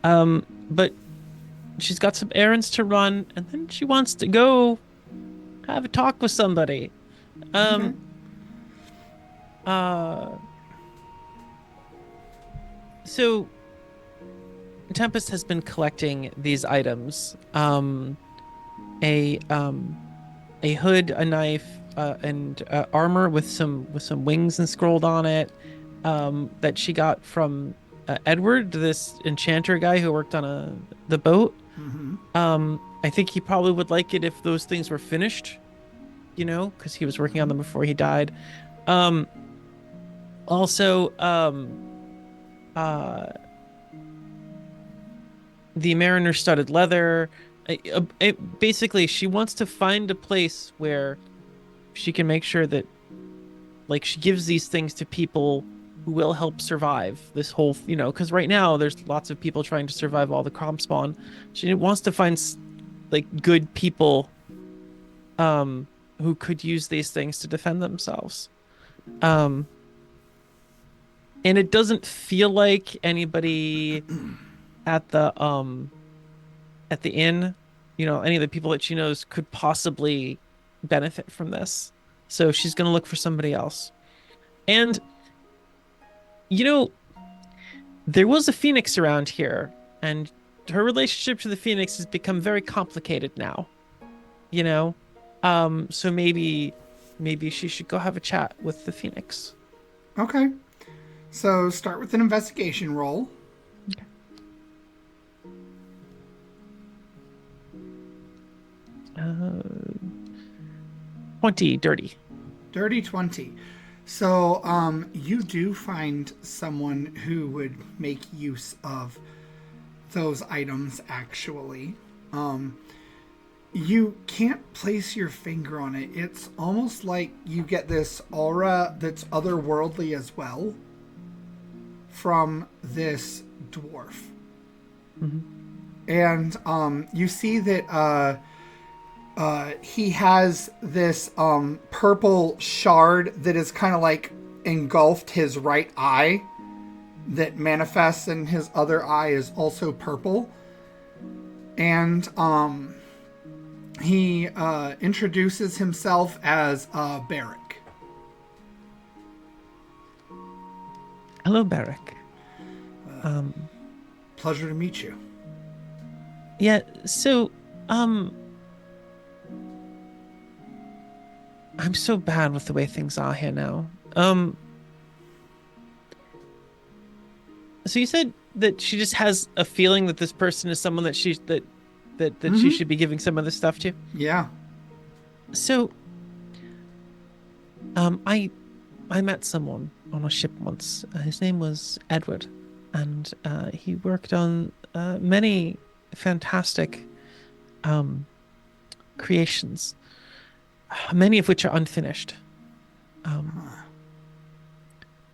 But she's got some errands to run, and then she wants to go have a talk with somebody. Okay. So Tempest has been collecting these items. A hood, a knife, and armor with some wings inscrolled on it. That she got from Edward, this enchanter guy who worked on the boat. Mm-hmm. I think he probably would like it if those things were finished, because he was working on them before he died. Also, the mariner studded leather. Basically, she wants to find a place where she can make sure that, like, she gives these things to people who will help survive this whole, because right now there's lots of people trying to survive all the crop spawn. She wants to find, like, good people, who could use these things to defend themselves. And it doesn't feel like anybody at the inn, any of the people that she knows could possibly benefit from this. So she's going to look for somebody else. And, there was a phoenix around here, and her relationship to the phoenix has become very complicated now. So maybe she should go have a chat with the phoenix. Okay. So start with an investigation roll. Okay. 20 dirty. Dirty 20. So you do find someone who would make use of those items, actually. You can't place your finger on it. It's almost like you get this aura that's otherworldly as well from this dwarf. Mm-hmm. And you see that he has this purple shard that is kind of like engulfed his right eye, that manifests in his other eye is also purple. And he introduces himself as Barrick. Hello, Barrick. Pleasure to meet you. Yeah, so, I'm so bad with the way things are here now. So you said that she just has a feeling that this person is someone that she should be giving some of this stuff to? Yeah. So, I met someone on a ship once. His name was Edward, and he worked on many fantastic creations, many of which are unfinished.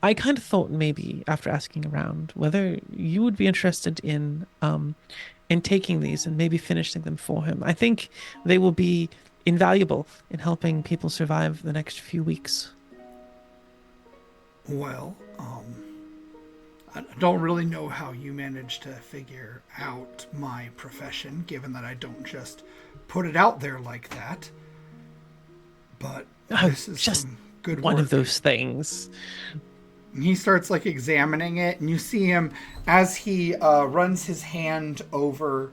I kind of thought maybe, after asking around, whether you would be interested in taking these and maybe finishing them for him. I think they will be invaluable in helping people survive the next few weeks. Well, I don't really know how you managed to figure out my profession, given that I don't just put it out there like that. But this is just some good one work. of those things. And he starts like examining it, and you see him as he runs his hand over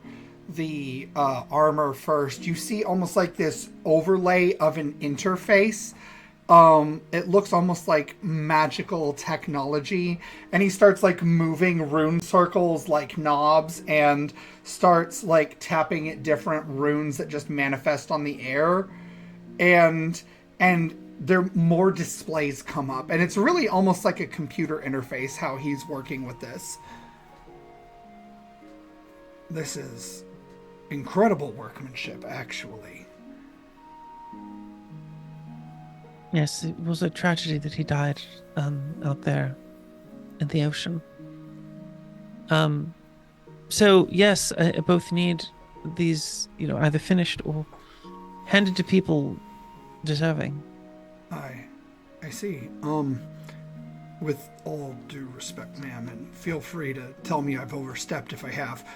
the armor first. You see almost like this overlay of an interface. It looks almost like magical technology, and he starts like moving rune circles like knobs and starts like tapping at different runes that just manifest on the air, and there more displays come up, and it's really almost like a computer interface how he's working with this. This is incredible workmanship, actually. Yes, it was a tragedy that he died out there in the ocean. So yes, I both need these, either finished or handed to people deserving. I see. With all due respect, ma'am, and feel free to tell me I've overstepped if I have,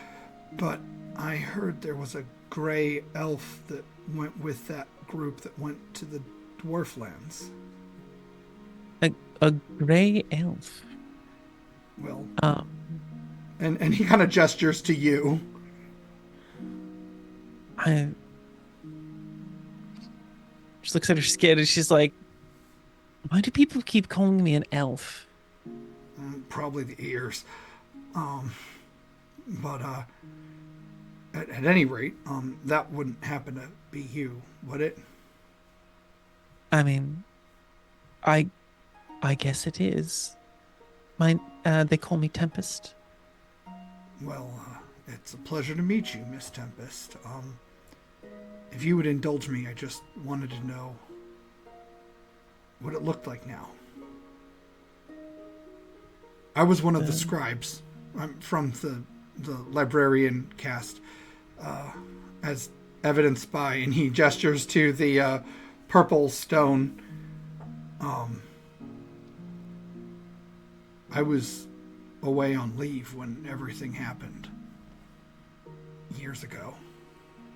but I heard there was a gray elf that went with that group that went to the Dwarflands. A gray elf. Well, Um, and he kind of gestures to you. She looks at her skin and she's like, "Why do people keep calling me an elf?" Probably the ears. But at any rate, that wouldn't happen to be you, would it? I mean, I guess it is. They call me Tempest. Well, it's a pleasure to meet you, Miss Tempest. If you would indulge me, I just wanted to know what it looked like now. I was one of the scribes. I'm from the librarian caste, as evidenced by, and he gestures to the purple stone. I was away on leave when everything happened years ago.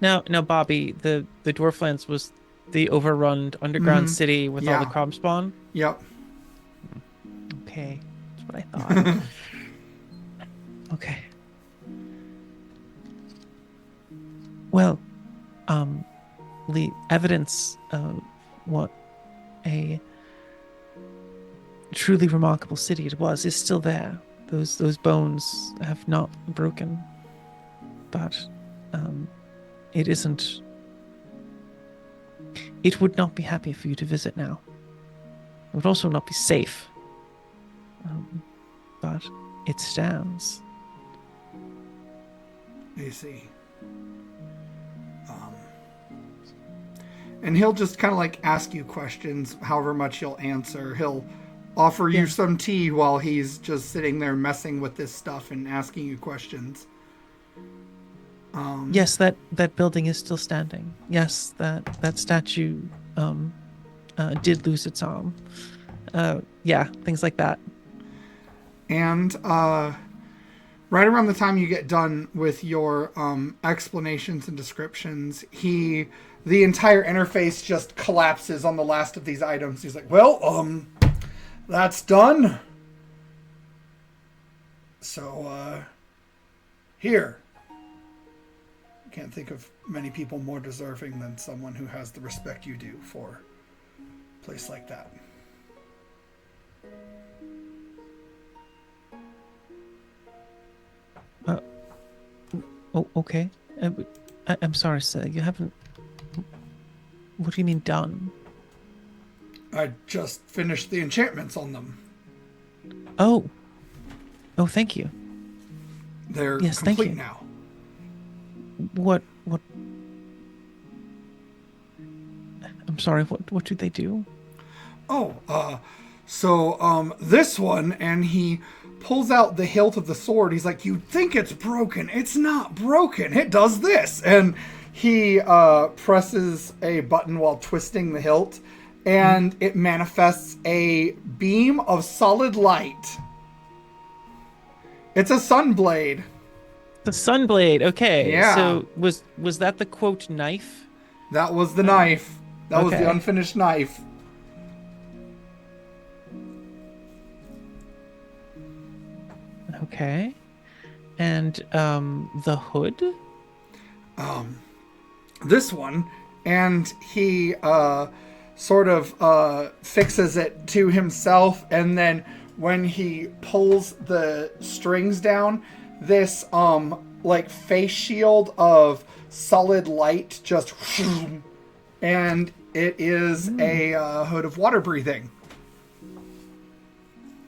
Now, Bobby, the Dwarflands was the overrun underground city with all the crop spawn. Yep. Okay, that's what I thought. Okay. Well, the evidence of what a truly remarkable city it was is still there. Those bones have not broken, but it isn't. It would not be happy for you to visit now. It would also not be safe. But it stands. You see. And he'll just kind of like ask you questions, however much you'll answer. He'll offer you some tea while he's just sitting there messing with this stuff and asking you questions. Yes, that building is still standing. Yes, that statue did lose its arm. Yeah, things like that. And right around the time you get done with your explanations and descriptions, the entire interface just collapses on the last of these items. He's like, well, that's done. So, here. Can't think of many people more deserving than someone who has the respect you do for a place like that. Oh, okay. I'm sorry, sir. You haven't... What do you mean done? I just finished the enchantments on them. Oh, thank you. They're Yes, thank complete you. now. What? I'm sorry, what do they do? So this one, and he pulls out the hilt of the sword. He's like, you think it's broken. It's not broken. It does this. And he presses a button while twisting the hilt, and it manifests a beam of solid light. It's a sunblade. The Sunblade, okay. Yeah. So was that the quote knife? That was the knife. That was Okay. the unfinished knife. Okay. And the hood? This one, and he sort of fixes it to himself, and then when he pulls the strings down, this like face shield of solid light just and it is a hood of water breathing.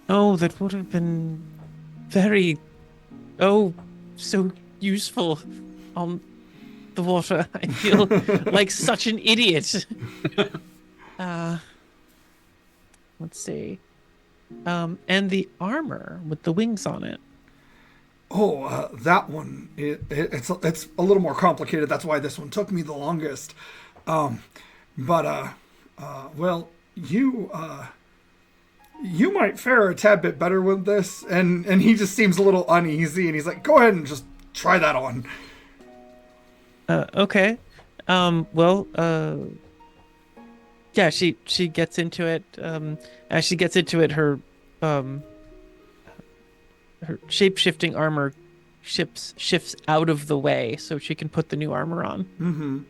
Oh, that would have been very so useful on the water. I feel like such an idiot. Let's see. And the armor with the wings on it. That one, it's a little more complicated. That's why this one took me the longest. Well, you might fare a tad bit better with this. And he just seems a little uneasy, and he's like, go ahead and just try that on. Okay. Well, Yeah, she gets into it. As she gets into it, her shape-shifting armor shifts out of the way so she can put the new armor on.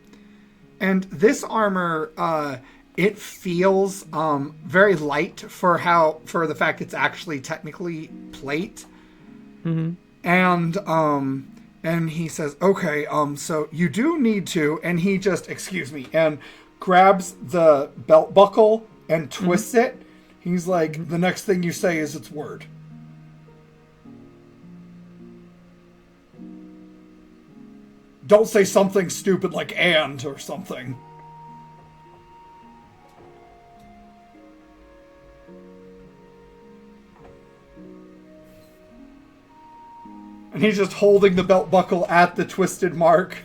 And this armor, it feels very light for the fact it's actually technically plate. And he says, okay, so you do need to, and he just, excuse me, and grabs the belt buckle and twists it. He's like, the next thing you say is its word. Don't say something stupid like "and" or something. And he's just holding the belt buckle at the twisted mark.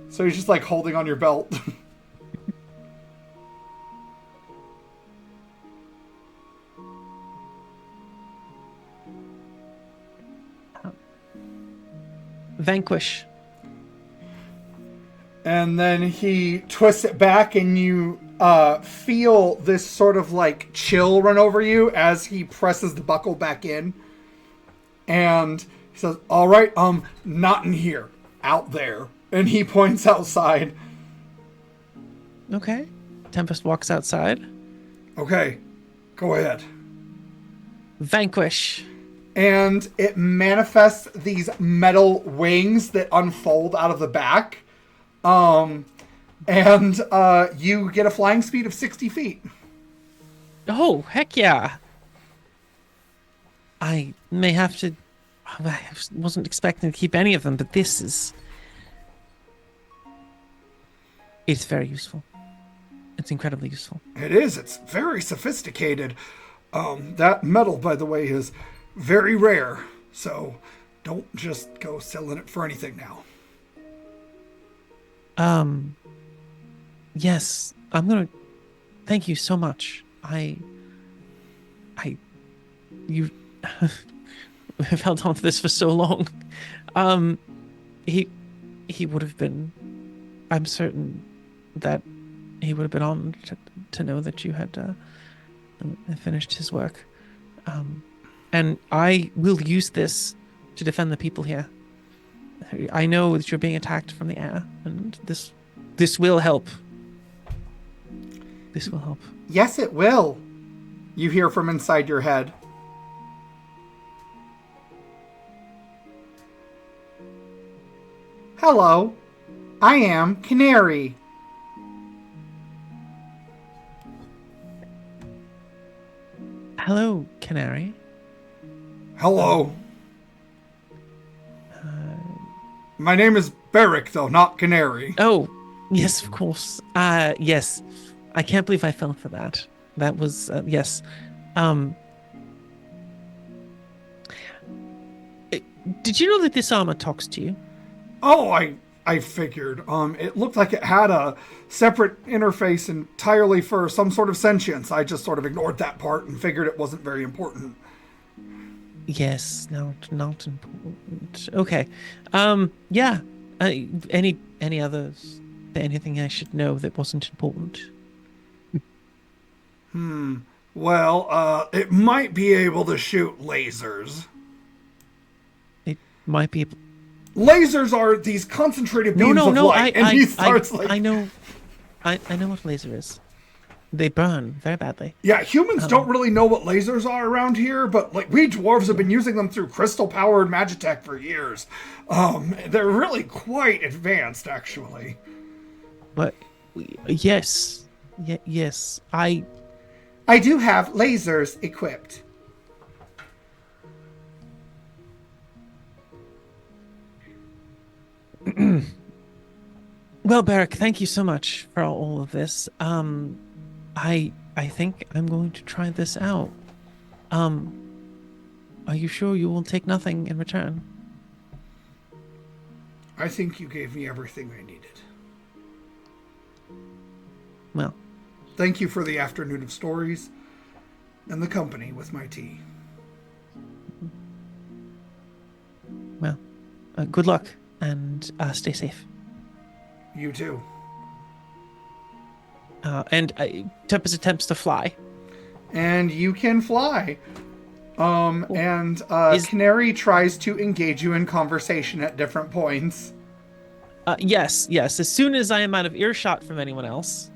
So he's just like holding on your belt. Vanquish. And then he twists it back, and you feel this sort of like chill run over you as he presses the buckle back in. And he says, all right, not in here, out there. And he points outside. Okay. Tempest walks outside. Okay, go ahead. Vanquish. And it manifests these metal wings that unfold out of the back. And you get a flying speed of 60 feet. Oh, heck yeah. I may have to... I wasn't expecting to keep any of them, but this is... It's very useful. It's incredibly useful. It is. It's very sophisticated. That metal, by the way, is very rare. So don't just go selling it for anything now. Yes, I'm gonna... Thank you so much. You have held on to this for so long. He would have been... I'm certain that he would have been honored to know that you had finished his work. And I will use this to defend the people here. I know that you're being attacked from the air, and this will help. This will help. Yes, it will. You hear from inside your head. Hello, I am Canary. Hello, Canary. Hello. My name is Barrick, though, not Canary. Oh, yes, of course. Yes. I can't believe I fell for that. That was, yes. Did you know that this armor talks to you? Oh, I figured. It looked like it had a separate interface entirely for some sort of sentience. I just sort of ignored that part and figured it wasn't very important. Yes, not important. Okay. Yeah. Any others? Anything I should know that wasn't important? Well, it might be able to shoot lasers. It might be. Lasers are these concentrated beams of light, and he starts like... I know what laser is. They burn very badly. Yeah, humans don't really know what lasers are around here, but like we dwarves have been using them through crystal-powered magitech for years. They're really quite advanced, actually. But yes, yes, I do have lasers equipped. Well, Barrick, thank you so much for all of this. I think I'm going to try this out. Are you sure you will take nothing in return? I think you gave me everything I needed. Well, thank you for the afternoon of stories and the company with my tea. Well, good luck and stay safe. You too. And Tempest attempts to fly. And you can fly. And Is- Canary tries to engage you in conversation at different points. Yes. As soon as I am out of earshot from anyone else.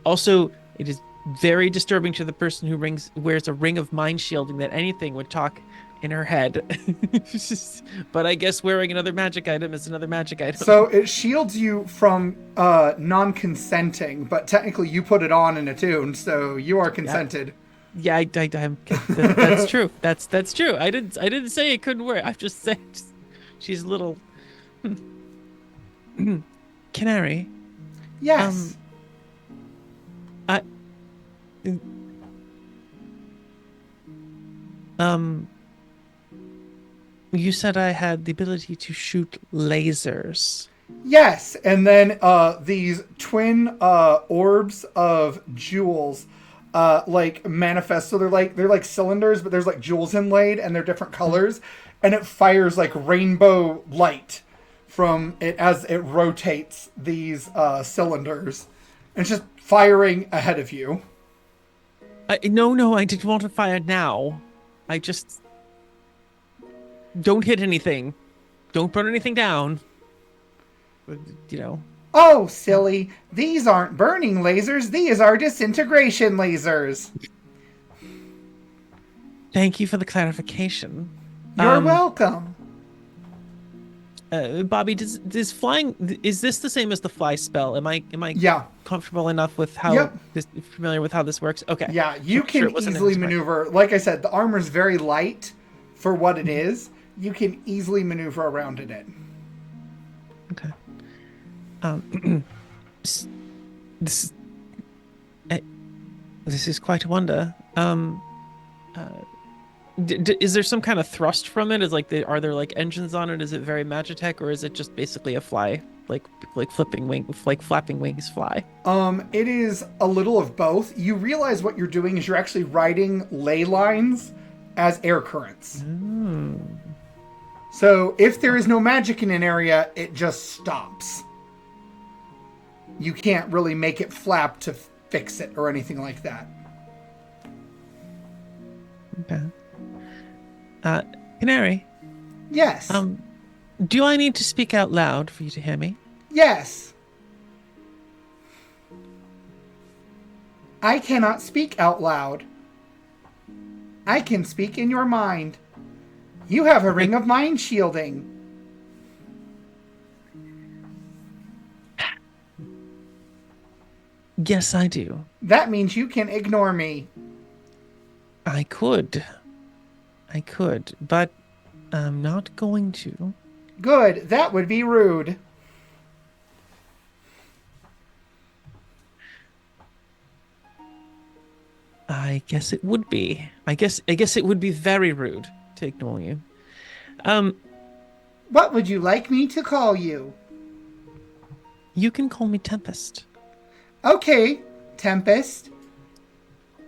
Also, it is very disturbing to the person who wears a ring of mind shielding that anything would talk in her head. But I guess wearing another magic item is another magic item. So it shields you from non-consenting, but technically you put it on and attuned, so you are consented. Yeah, that's true. That's true. I didn't say it couldn't work. I've just said she's a little Canary. Yes. You said I had the ability to shoot lasers. Yes, and then these twin orbs of jewels like manifest. So they're like cylinders, but there's like jewels inlaid, and they're different colors, and it fires like rainbow light from it as it rotates these cylinders, and it's just firing ahead of you. No, I didn't want to fire now. I just don't hit anything. Don't burn anything down. You know. Oh, silly. These aren't burning lasers. These are disintegration lasers. Thank you for the clarification. You're welcome. Bobby, does flying, is this the same as the fly spell? Am I Yeah. comfortable enough with how Yep. familiar with how this works? Okay. Yeah, you can easily maneuver. Like I said, the armor's very light for what it is. You can easily maneuver around in it. Okay. This is quite a wonder. Is there some kind of thrust from it? Are there like engines on it? Is it very Magitech, or is it just basically a fly, like flapping wings fly? It is a little of both. You realize what you're doing is you're actually riding ley lines as air currents. So if there is no magic in an area, it just stops. You can't really make it flap to fix it or anything like that. Okay. Canary. Yes. Do I need to speak out loud for you to hear me? Yes. I cannot speak out loud. I can speak in your mind. You have a ring of mind shielding. Yes, I do. That means you can ignore me. I could, but I'm not going to. Good. That would be rude. I guess it would be. I guess it would be very rude to ignore you. What would you like me to call you? You can call me Tempest. Okay, Tempest.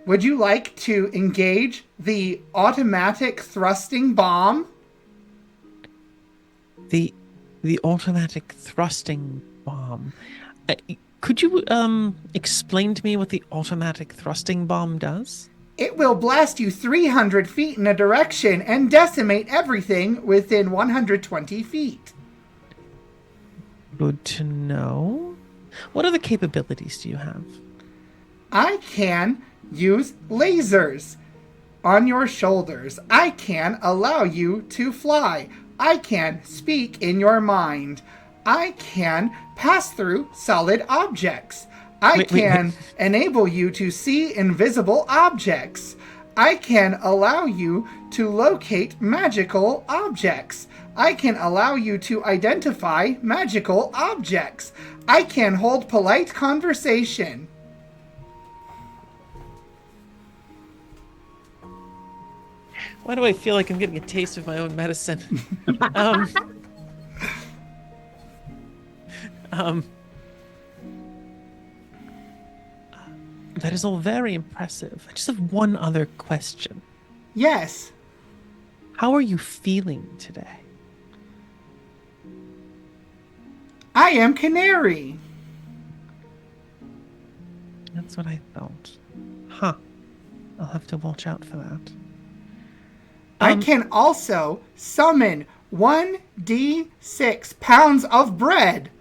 Would you like to engage the automatic thrusting bomb? The automatic thrusting bomb. Could you explain to me what the automatic thrusting bomb does? It will blast you 300 feet in a direction and decimate everything within 120 feet. Good to know. What other capabilities do you have? I can use lasers on your shoulders. I can allow you to fly. I can speak in your mind. I can pass through solid objects. I can enable you to see invisible objects. I can allow you to locate magical objects. I can allow you to identify magical objects. I can hold polite conversation. Why do I feel like I'm getting a taste of my own medicine? That is all very impressive. I just have one other question. Yes. How are you feeling today? I am Canary. That's what I thought. Huh. I'll have to watch out for that. I can also summon 1d6 pounds of bread.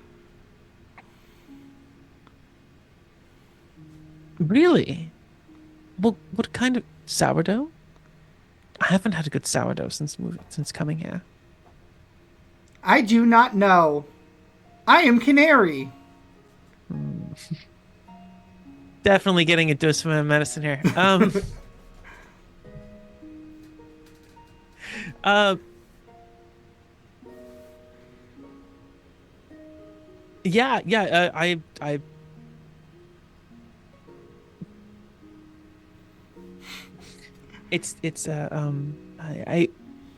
Really? Well, what kind of sourdough? I haven't had a good sourdough since coming here. I do not know. I am Canary. Definitely getting a dose of my medicine here. Yeah.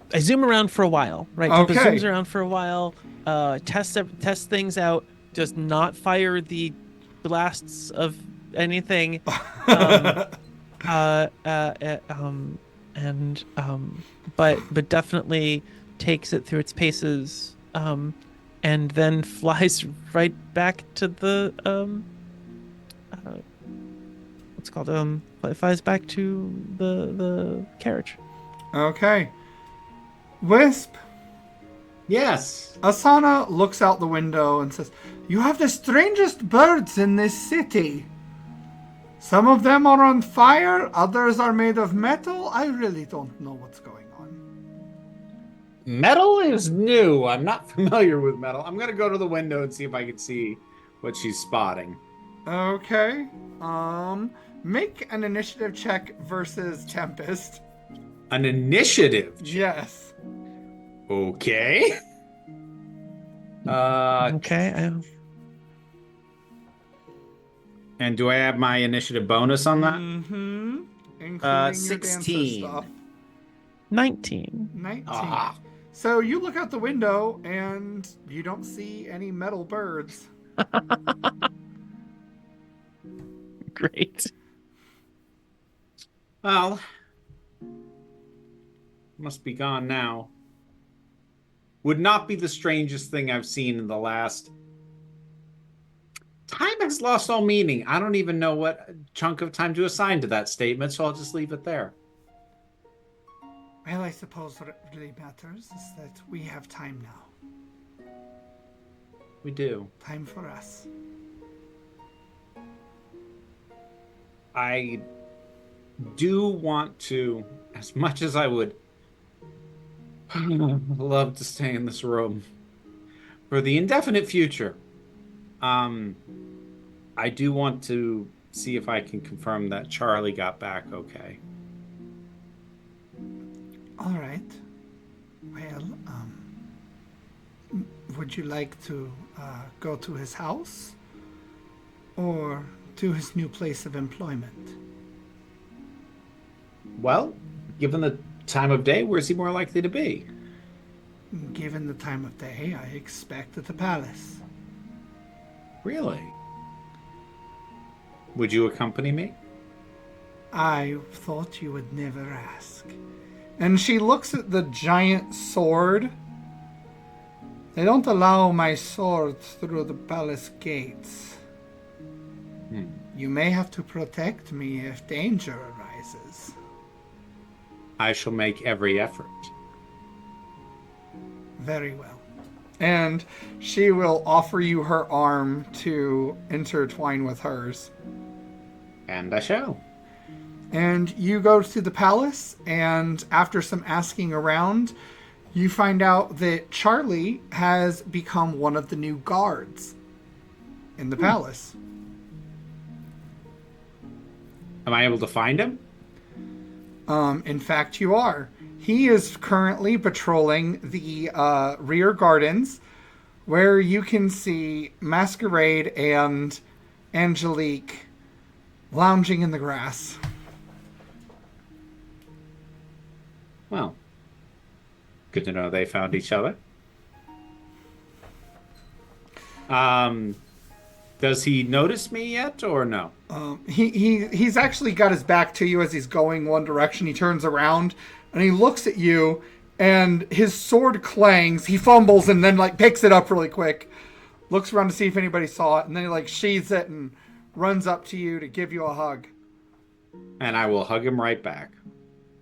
I zoom around for a while, right? Okay. Zooms around for a while, test things out, does not fire the blasts of anything, but definitely takes it through its paces, and then flies right back to the what's it called, flies back to the carriage. Okay. Wisp, Yes. Asana looks out the window and says, "You have the strangest birds in this city. Some of them are on fire, others are made of metal. I really don't know what's going on." Metal is new. I'm not familiar with metal. I'm going to go to the window and see if I can see what she's spotting. Okay. Make an initiative check versus Tempest. An initiative. Yes. Okay. Okay. And do I have my initiative bonus on that? Mm-hmm. Including 16. your dancer stuff. 19. 19. Ah. So you look out the window and you don't see any metal birds. Great. Well, must be gone now. Would not be the strangest thing I've seen in the last... Time has lost all meaning. I don't even know what chunk of time to assign to that statement, so I'll just leave it there. Well, I suppose what really matters is that we have time now. We do. Time for us. I do want to, as much as I would love to stay in this room for the indefinite future, I do want to see if I can confirm that Charlie got back okay. All right. Well, would you like to go to his house or to his new place of employment? Well, given the time of day, where's he more likely to be? Given the time of day, I expect at the palace. Really? Would you accompany me? I thought you would never ask. And she looks at the giant sword. They don't allow my sword through the palace gates. You may have to protect me if danger arises. I shall make every effort. Very well. And she will offer you her arm to intertwine with hers. And I shall. And you go to the palace, and after some asking around, you find out that Charlie has become one of the new guards in the palace. Am I able to find him? In fact, you are. He is currently patrolling the rear gardens, where you can see Masquerade and Angelique lounging in the grass. Well, good to know they found each other. Does he notice me yet, or no? He's actually got his back to you as he's going one direction. He turns around and he looks at you, and his sword clangs. He fumbles and then picks it up really quick. Looks around to see if anybody saw it, and then he sheathes it and runs up to you to give you a hug. And I will hug him right back.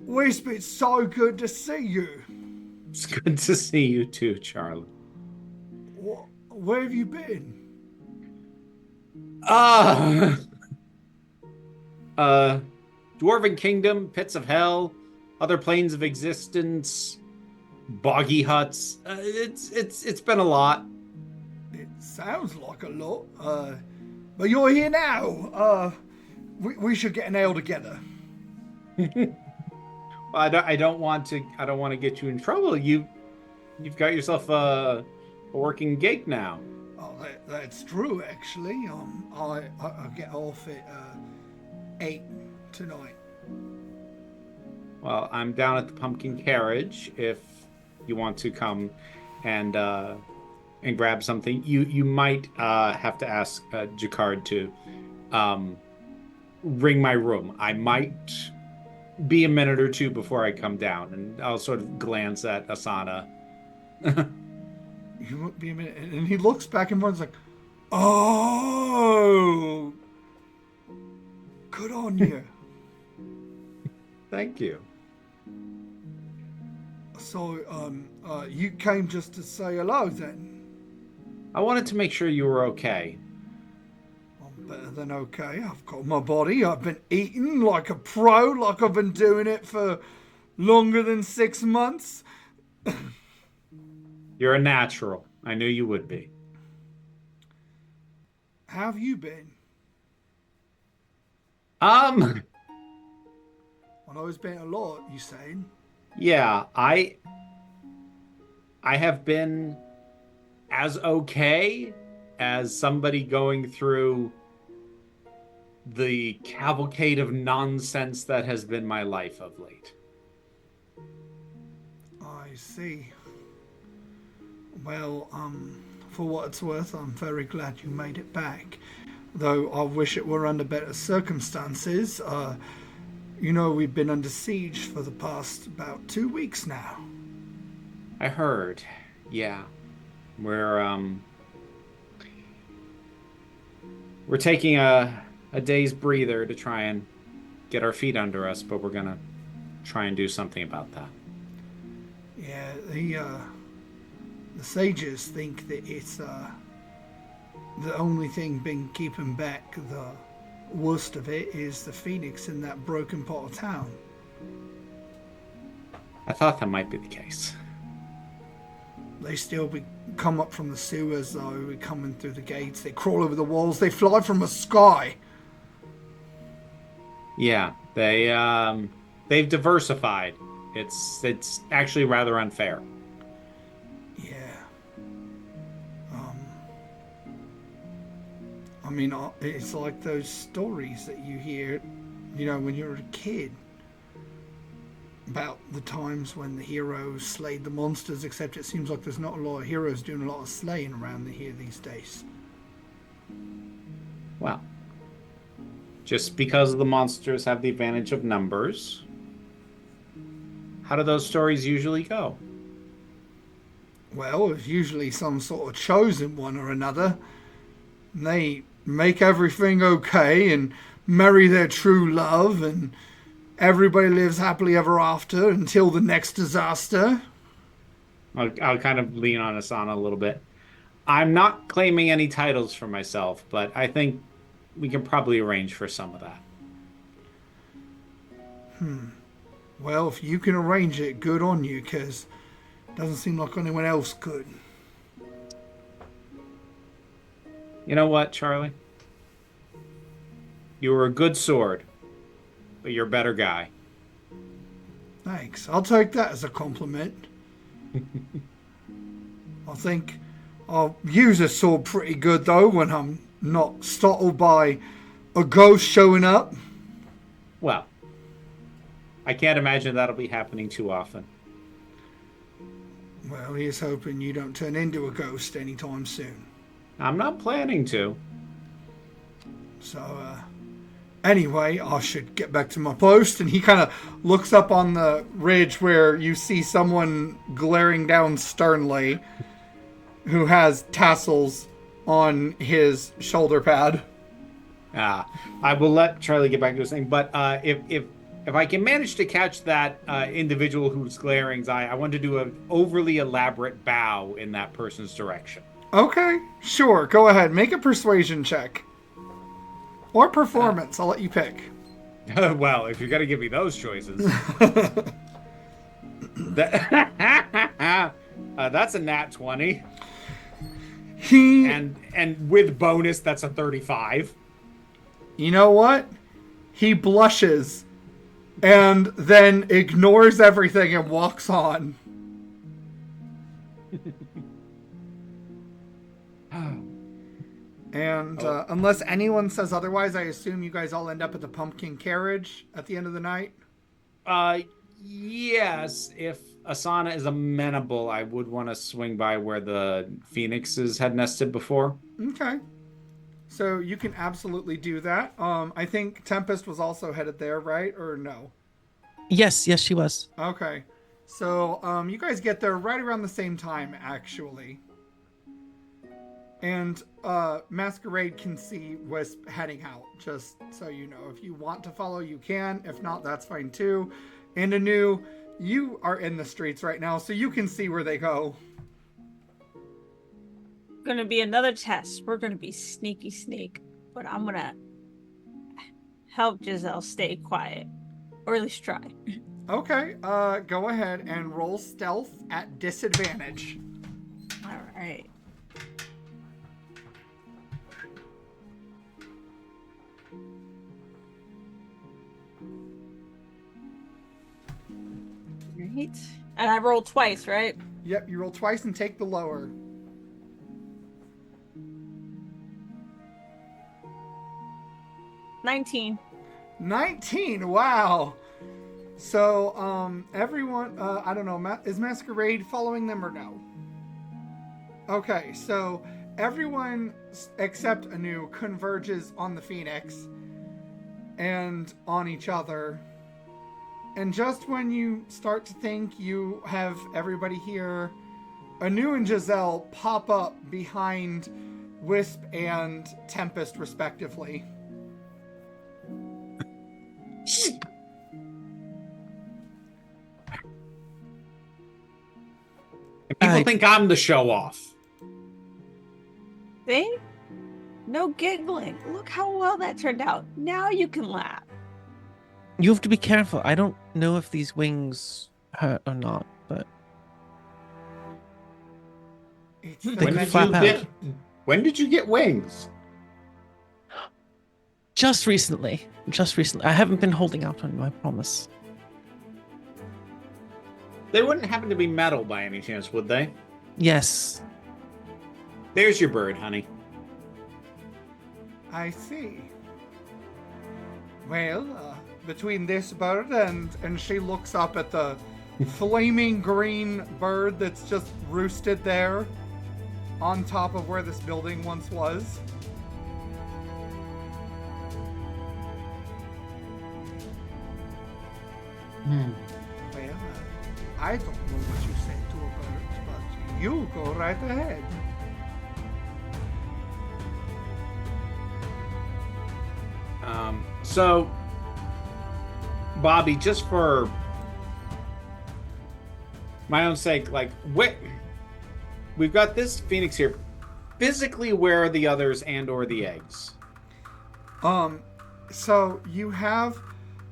Wisp, it's so good to see you. It's good to see you too, Charlie. Where have you been? Dwarven Kingdom, Pits of Hell, other planes of existence, boggy huts. It's been a lot. It sounds like a lot. But you're here now. We should get an ale together. I don't want to get you in trouble. You've got yourself a working gig now. Oh, that's true, actually. I get off at 8 tonight. Well, I'm down at the Pumpkin Carriage if you want to come and grab something. You might have to ask Jacquard to ring my room. I might be a minute or two before I come down, and I'll sort of glance at Asana. You won't be a minute. And he looks back and forth like, oh, good on you. Thank you. So, you came just to say hello then? I wanted to make sure you were okay. I'm better than okay. I've got my body. I've been eating like a pro, like I've been doing it for longer than 6 months. You're a natural. I knew you would be. How have you been? I know it's been a lot, you saying? Yeah, I have been as okay as somebody going through the cavalcade of nonsense that has been my life of late. I see. Well, for what it's worth, I'm very glad you made it back. Though I wish it were under better circumstances. You know, we've been under siege for the past about 2 weeks now. I heard. Yeah. We're taking a day's breather to try and get our feet under us, but we're gonna try and do something about that. Yeah, the sages think that it's the only thing been keeping back the worst of it is the phoenix in that broken part of town. I thought that might be the case. They still come up from the sewers though, coming through the gates. They crawl over the walls. They fly from the sky. Yeah, they've diversified. It's actually rather unfair. Yeah. I mean, it's like those stories that you hear, you know, when you're a kid, about the times when the heroes slayed the monsters, except it seems like there's not a lot of heroes doing a lot of slaying around here these days. Well, just because the monsters have the advantage of numbers, how do those stories usually go? Well, it's usually some sort of chosen one or another. And they make everything okay and marry their true love, and everybody lives happily ever after until the next disaster. I'll kind of lean on Asana a little bit. I'm not claiming any titles for myself, but I think we can probably arrange for some of that. Well, if you can arrange it, good on you, because it doesn't seem like anyone else could. You know what, Charlie? You were a good sword, but you're a better guy. Thanks. I'll take that as a compliment. I think I'll use a sword pretty good, though, when I'm not startled by a ghost showing up. Well, I can't imagine that'll be happening too often. Well, here's hoping you don't turn into a ghost anytime soon. I'm not planning to. So, anyway, I should get back to my post. And he kind of looks up on the ridge where you see someone glaring down sternly who has tassels on his shoulder pad. I will let Charlie get back to his thing, but if I can manage to catch that individual who's glaring's eye, I want to do an overly elaborate bow in that person's direction. Okay, sure. Go ahead. Make a persuasion check. Or performance. I'll let you pick. Well, if you're going to give me those choices. That's a nat 20. And with bonus, that's a 35. You know what? He blushes and then ignores everything and walks on. And unless anyone says otherwise, I assume you guys all end up at the pumpkin carriage at the end of the night? Yes. If Asana is amenable, I would want to swing by where the phoenixes had nested before. Okay. So you can absolutely do that. I think Tempest was also headed there, right? Or no? Yes, she was. Okay. So you guys get there right around the same time, actually. And Masquerade can see Wisp heading out, just so you know. If you want to follow, you can. If not, that's fine too. And Anu, you are in the streets right now, so you can see where they go. Gonna be another test. We're gonna be sneaky sneak, but I'm gonna help Giselle stay quiet, or at least try. Okay, go ahead and roll stealth at disadvantage. All right. Right. And I rolled twice, right? Yep, you roll twice and take the lower. $19. 19, wow. So, everyone, I don't know, is Masquerade following them or no? Okay, so everyone except Anu converges on the Phoenix and on each other. And just when you start to think you have everybody here, Anu and Giselle pop up behind Wisp and Tempest, respectively. People think I'm the show off. See? No giggling. Look how well that turned out. Now you can laugh. You have to be careful. I don't know if these wings hurt or not, but It's They could flap out. When did you get wings? Just recently. I haven't been holding out on you, I promise. They wouldn't happen to be metal by any chance, would they? Yes. There's your bird, honey. I see. Well, between this bird and she looks up at the flaming green bird that's just roosted there on top of where this building once was. Well, I don't know what you say to a bird, but you go right ahead. So, Bobby, just for my own sake, like, we've got this phoenix here. Physically, where are the others and/or the eggs? So you have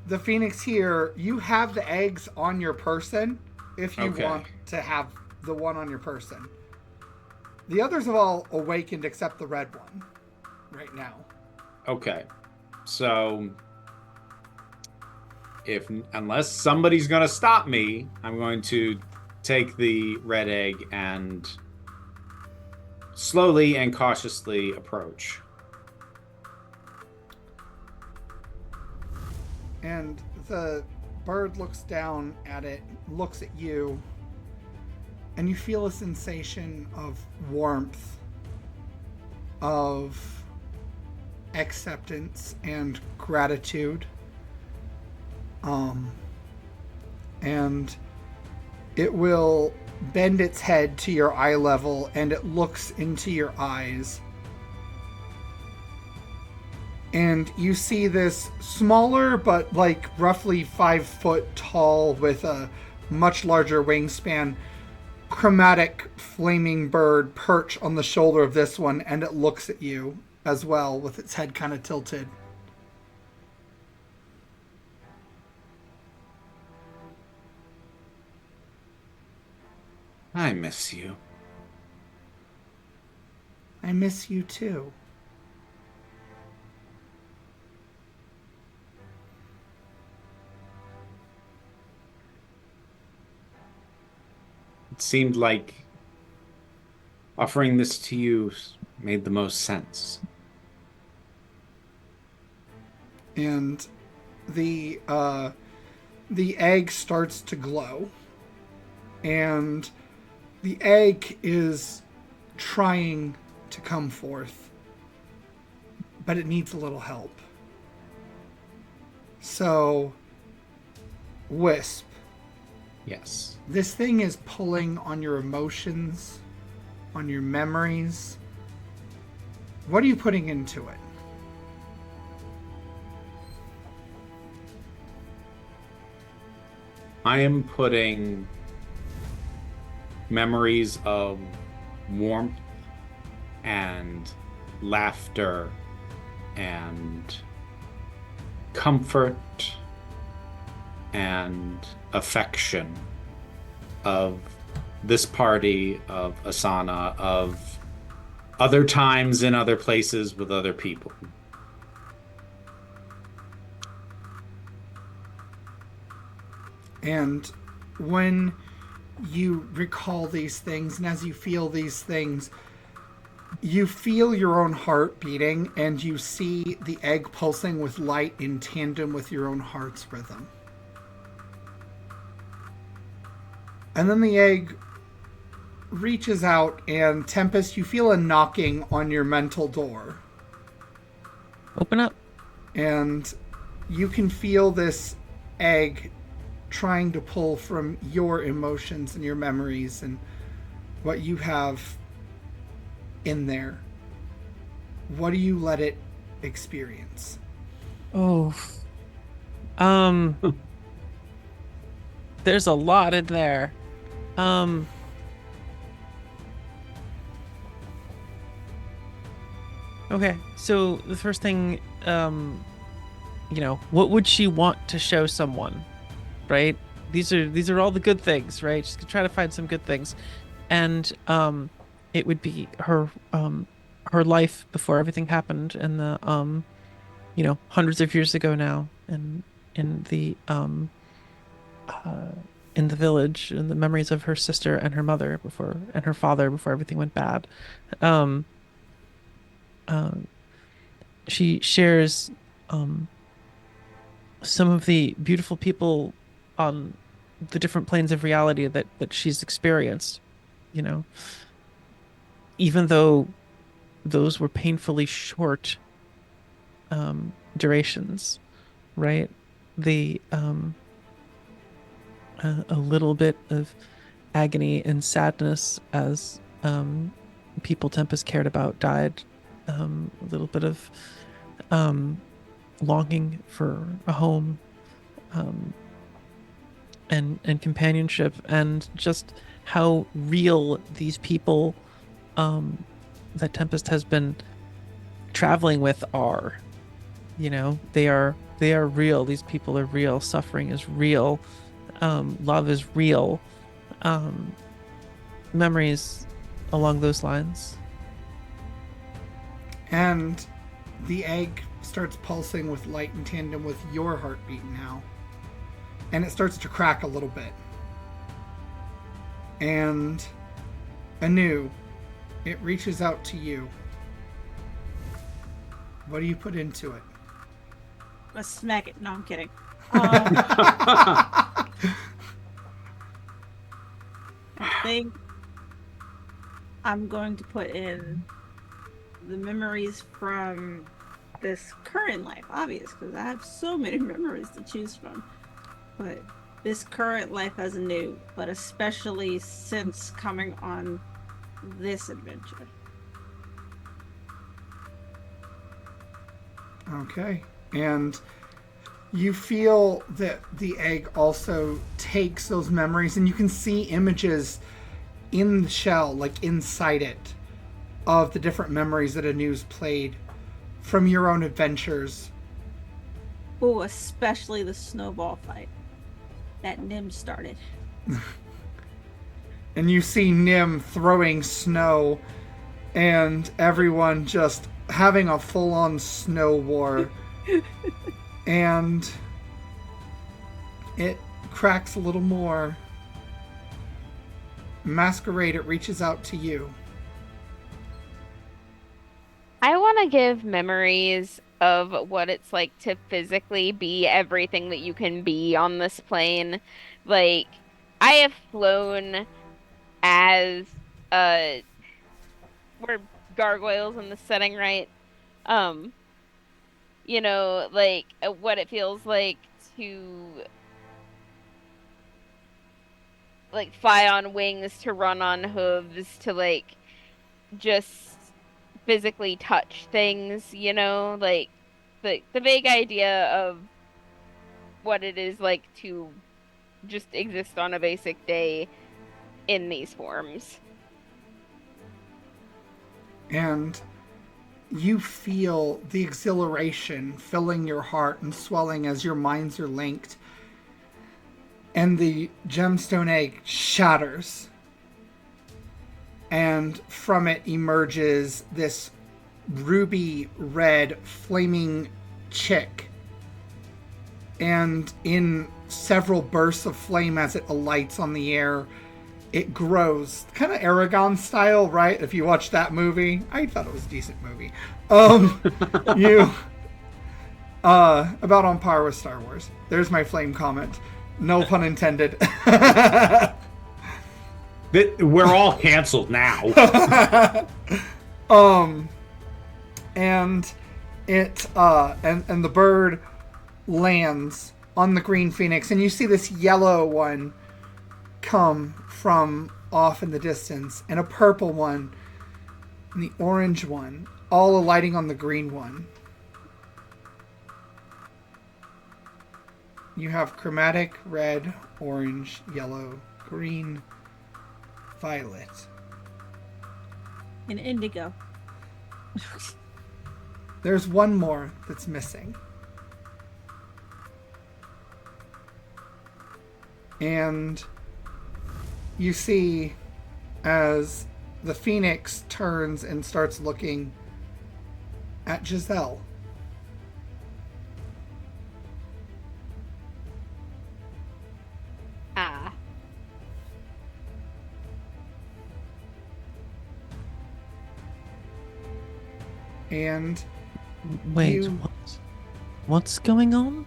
the phoenix here. You have the eggs on your person if you want to have the one on your person. The others have all awakened except the red one right now. Okay. So, unless somebody's going to stop me, I'm going to take the red egg and slowly and cautiously approach. And the bird looks down at it, looks at you, and you feel a sensation of warmth, of acceptance and gratitude. And it will bend its head to your eye level and it looks into your eyes. And you see this smaller but like roughly 5 foot tall with a much larger wingspan chromatic flaming bird perch on the shoulder of this one, and it looks at you as well with its head kind of tilted. I miss you. I miss you too. It seemed like offering this to you made the most sense. And the egg starts to glow, and the egg is trying to come forth, but it needs a little help. So, Wisp, Yes. this thing is pulling on your emotions, on your memories. What are you putting into it? I am putting memories of warmth and laughter and comfort and affection of this party, of Asana, of other times in other places with other people. And when you recall these things, and as you feel these things, you feel your own heart beating, and you see the egg pulsing with light in tandem with your own heart's rhythm. And then the egg reaches out, and Tempest, you feel a knocking on your mental door. Open up. And you can feel this egg trying to pull from your emotions and your memories and what you have in there. What do you let it experience? Oh. There's a lot in there. Okay, so the first thing, what would she want to show someone, right? These are all the good things, right? She's gonna try to find some good things, and it would be her life before everything happened, and the hundreds of years ago now, and in the village, and the memories of her sister and her mother and her father before everything went bad. She shares some of the beautiful people on the different planes of reality that she's experienced, even though those were painfully short durations, right? A little bit of agony and sadness as people Tempest cared about died. A little bit of longing for a home, and companionship, and just how real these people that Tempest has been traveling with are. They are real. These people are real. Suffering is real. Love is real. Memories along those lines. And the egg starts pulsing with light in tandem with your heartbeat now. And it starts to crack a little bit. And anew, it reaches out to you. What do you put into it? Let's smack it. No, I'm kidding. I think I'm going to put in the memories from this current life, obvious, because I have so many memories to choose from. But this current life as a new, but especially since coming on this adventure. Okay. And you feel that the egg also takes those memories, and you can see images in the shell, like inside it, of the different memories that Anu's played from your own adventures. Oh, especially the snowball fight that Nim started. And you see Nim throwing snow and everyone just having a full-on snow war. And it cracks a little more. Masquerade, it reaches out to you. I want to give memories of what it's like to physically be everything that you can be on this plane. Like, I have flown as we're gargoyles in the setting, right? Um, like what it feels like to like fly on wings, to run on hooves, to like just physically touch things, like the vague idea of what it is like to just exist on a basic day in these forms. And you feel the exhilaration filling your heart and swelling as your minds are linked. And the gemstone egg shatters. And from it emerges this ruby red flaming chick. And in several bursts of flame as it alights on the air, it grows. Kind of Aragon style, right? If you watch that movie. I thought it was a decent movie. About on par with Star Wars. There's my flame comment. No pun intended. We're all canceled now. And it and the bird lands on the green phoenix, and you see this yellow one come from off in the distance, and a purple one, and the orange one, all alighting on the green one. You have chromatic red, orange, yellow, green, violet. And indigo. There's one more that's missing. And you see as the phoenix turns and starts looking at Giselle. Ah. And Wait, You- what's going on?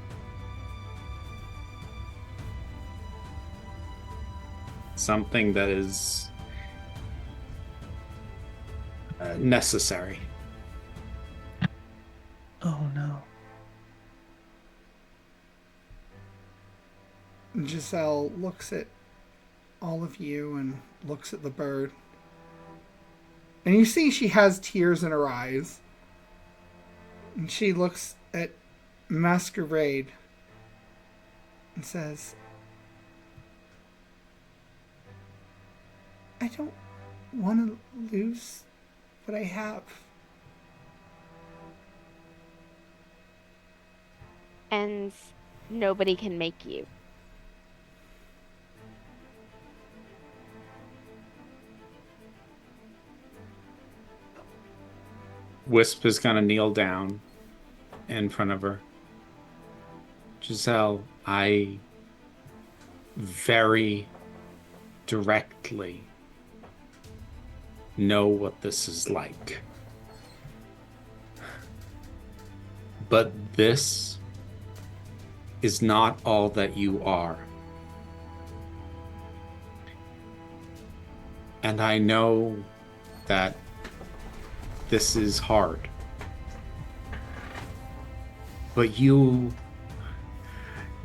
Something that is necessary. Oh no. Giselle looks at all of you and looks at the bird. And you see she has tears in her eyes. And she looks at Masquerade and says, I don't want to lose what I have. And nobody can make you. Wisp is gonna kneel down in front of her. Giselle, I very directly know what this is like. But this is not all that you are. And I know that this is hard. But you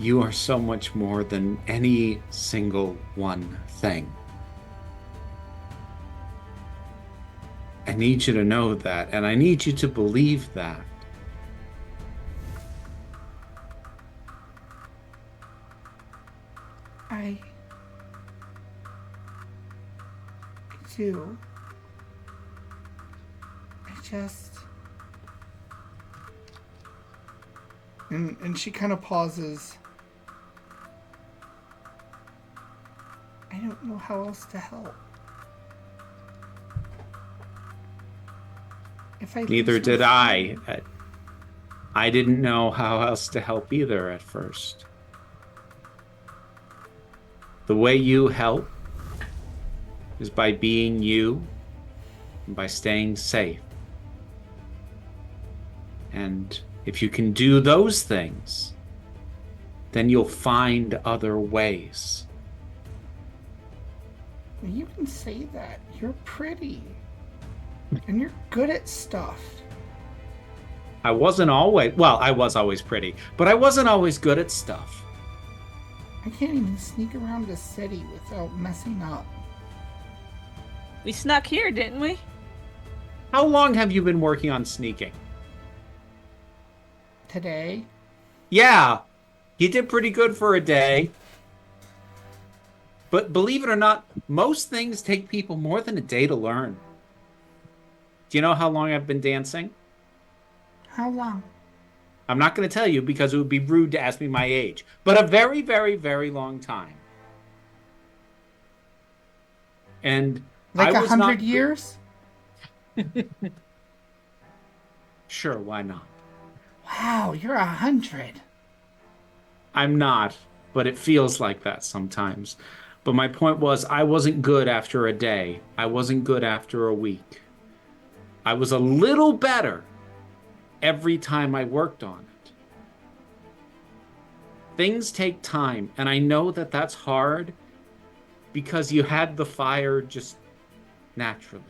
are so much more than any single one thing. I need you to know that, and I need you to believe that. I do. I just... And she kind of pauses. I don't know how else to help. If I Neither lose my did I. friend- I didn't know how else to help either at first. The way you help is by being you and by staying safe. And if you can do those things, then you'll find other ways. You can say that. You're pretty. And you're good at stuff. I wasn't always, well, I was always pretty, but I wasn't always good at stuff. I can't even sneak around the city without messing up. We snuck here, didn't we? How long have you been working on sneaking? Today? Yeah, you did pretty good for a day. But believe it or not, most things take people more than a day to learn. Do you know how long I've been dancing? How long? I'm not going to tell you because it would be rude to ask me my age, but a very, very, very long time. And Like I was 100 not... years? Sure, why not? Wow, you're 100. I'm not, but it feels like that sometimes. But my point was, I wasn't good after a day. I wasn't good after a week. I was a little better every time I worked on it. Things take time, and I know that that's hard because you had the fire just naturally.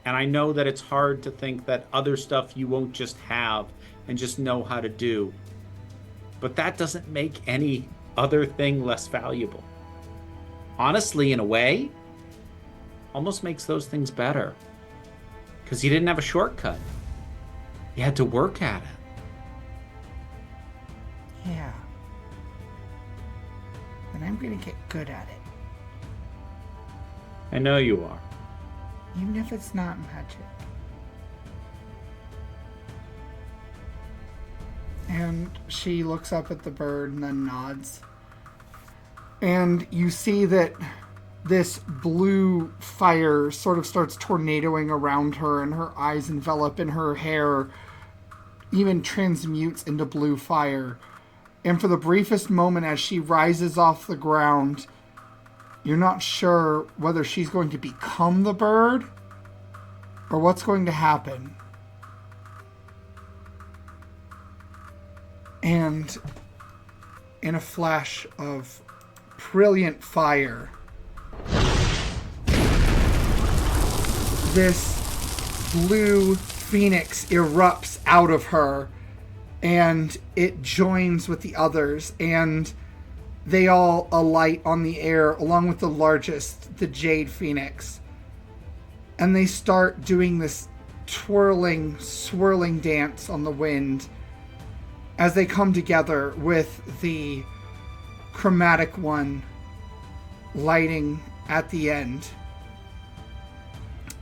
And I know that it's hard to think that other stuff you won't just have and just know how to do. But that doesn't make any other thing less valuable. Honestly, in a way, almost makes those things better. Because you didn't have a shortcut. You had to work at it. Yeah. And I'm gonna get good at it. I know you are. Even if it's not magic. And she looks up at the bird and then nods. And you see that this blue fire sort of starts tornadoing around her, and her eyes envelop, and her hair even transmutes into blue fire. And for the briefest moment as she rises off the ground, you're not sure whether she's going to become the bird or what's going to happen. And in a flash of brilliant fire, this blue phoenix erupts out of her, and it joins with the others, and they all alight on the air along with the largest, the jade phoenix. And they start doing this twirling, swirling dance on the wind as they come together with the chromatic one lighting at the end.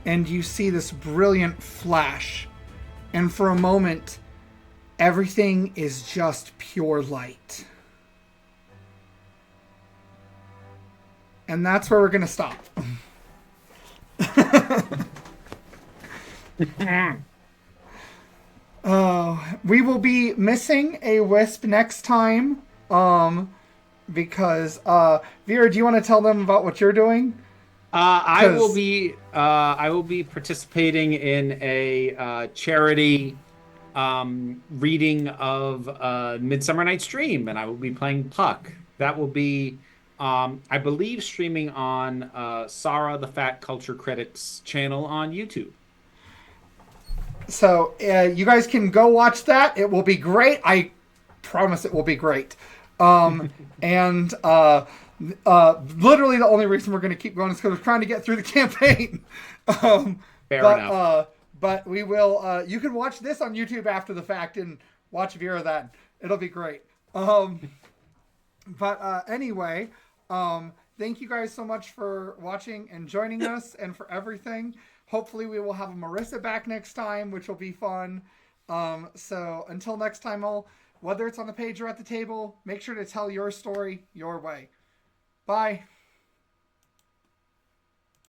And you see this brilliant flash, and for a moment, everything is just pure light. And that's where we're going to stop. We will be missing a wisp next time. Because Vera, do you want to tell them about what you're doing? I will be participating in a charity reading of Midsummer Night's Dream, and I will be playing Puck. That will be, I believe, streaming on Sarah the Fat Culture Critic's channel on YouTube. So you guys can go watch that. It will be great. I promise it will be great. And literally the only reason we're going to keep going is because we're trying to get through the campaign. Fair enough. But we will, you can watch this on YouTube after the fact and watch Vera then. It'll be great. But anyway, thank you guys so much for watching and joining us and for everything. Hopefully we will have a Marissa back next time, which will be fun. So until next time, all, whether it's on the page or at the table, make sure to tell your story your way. Bye.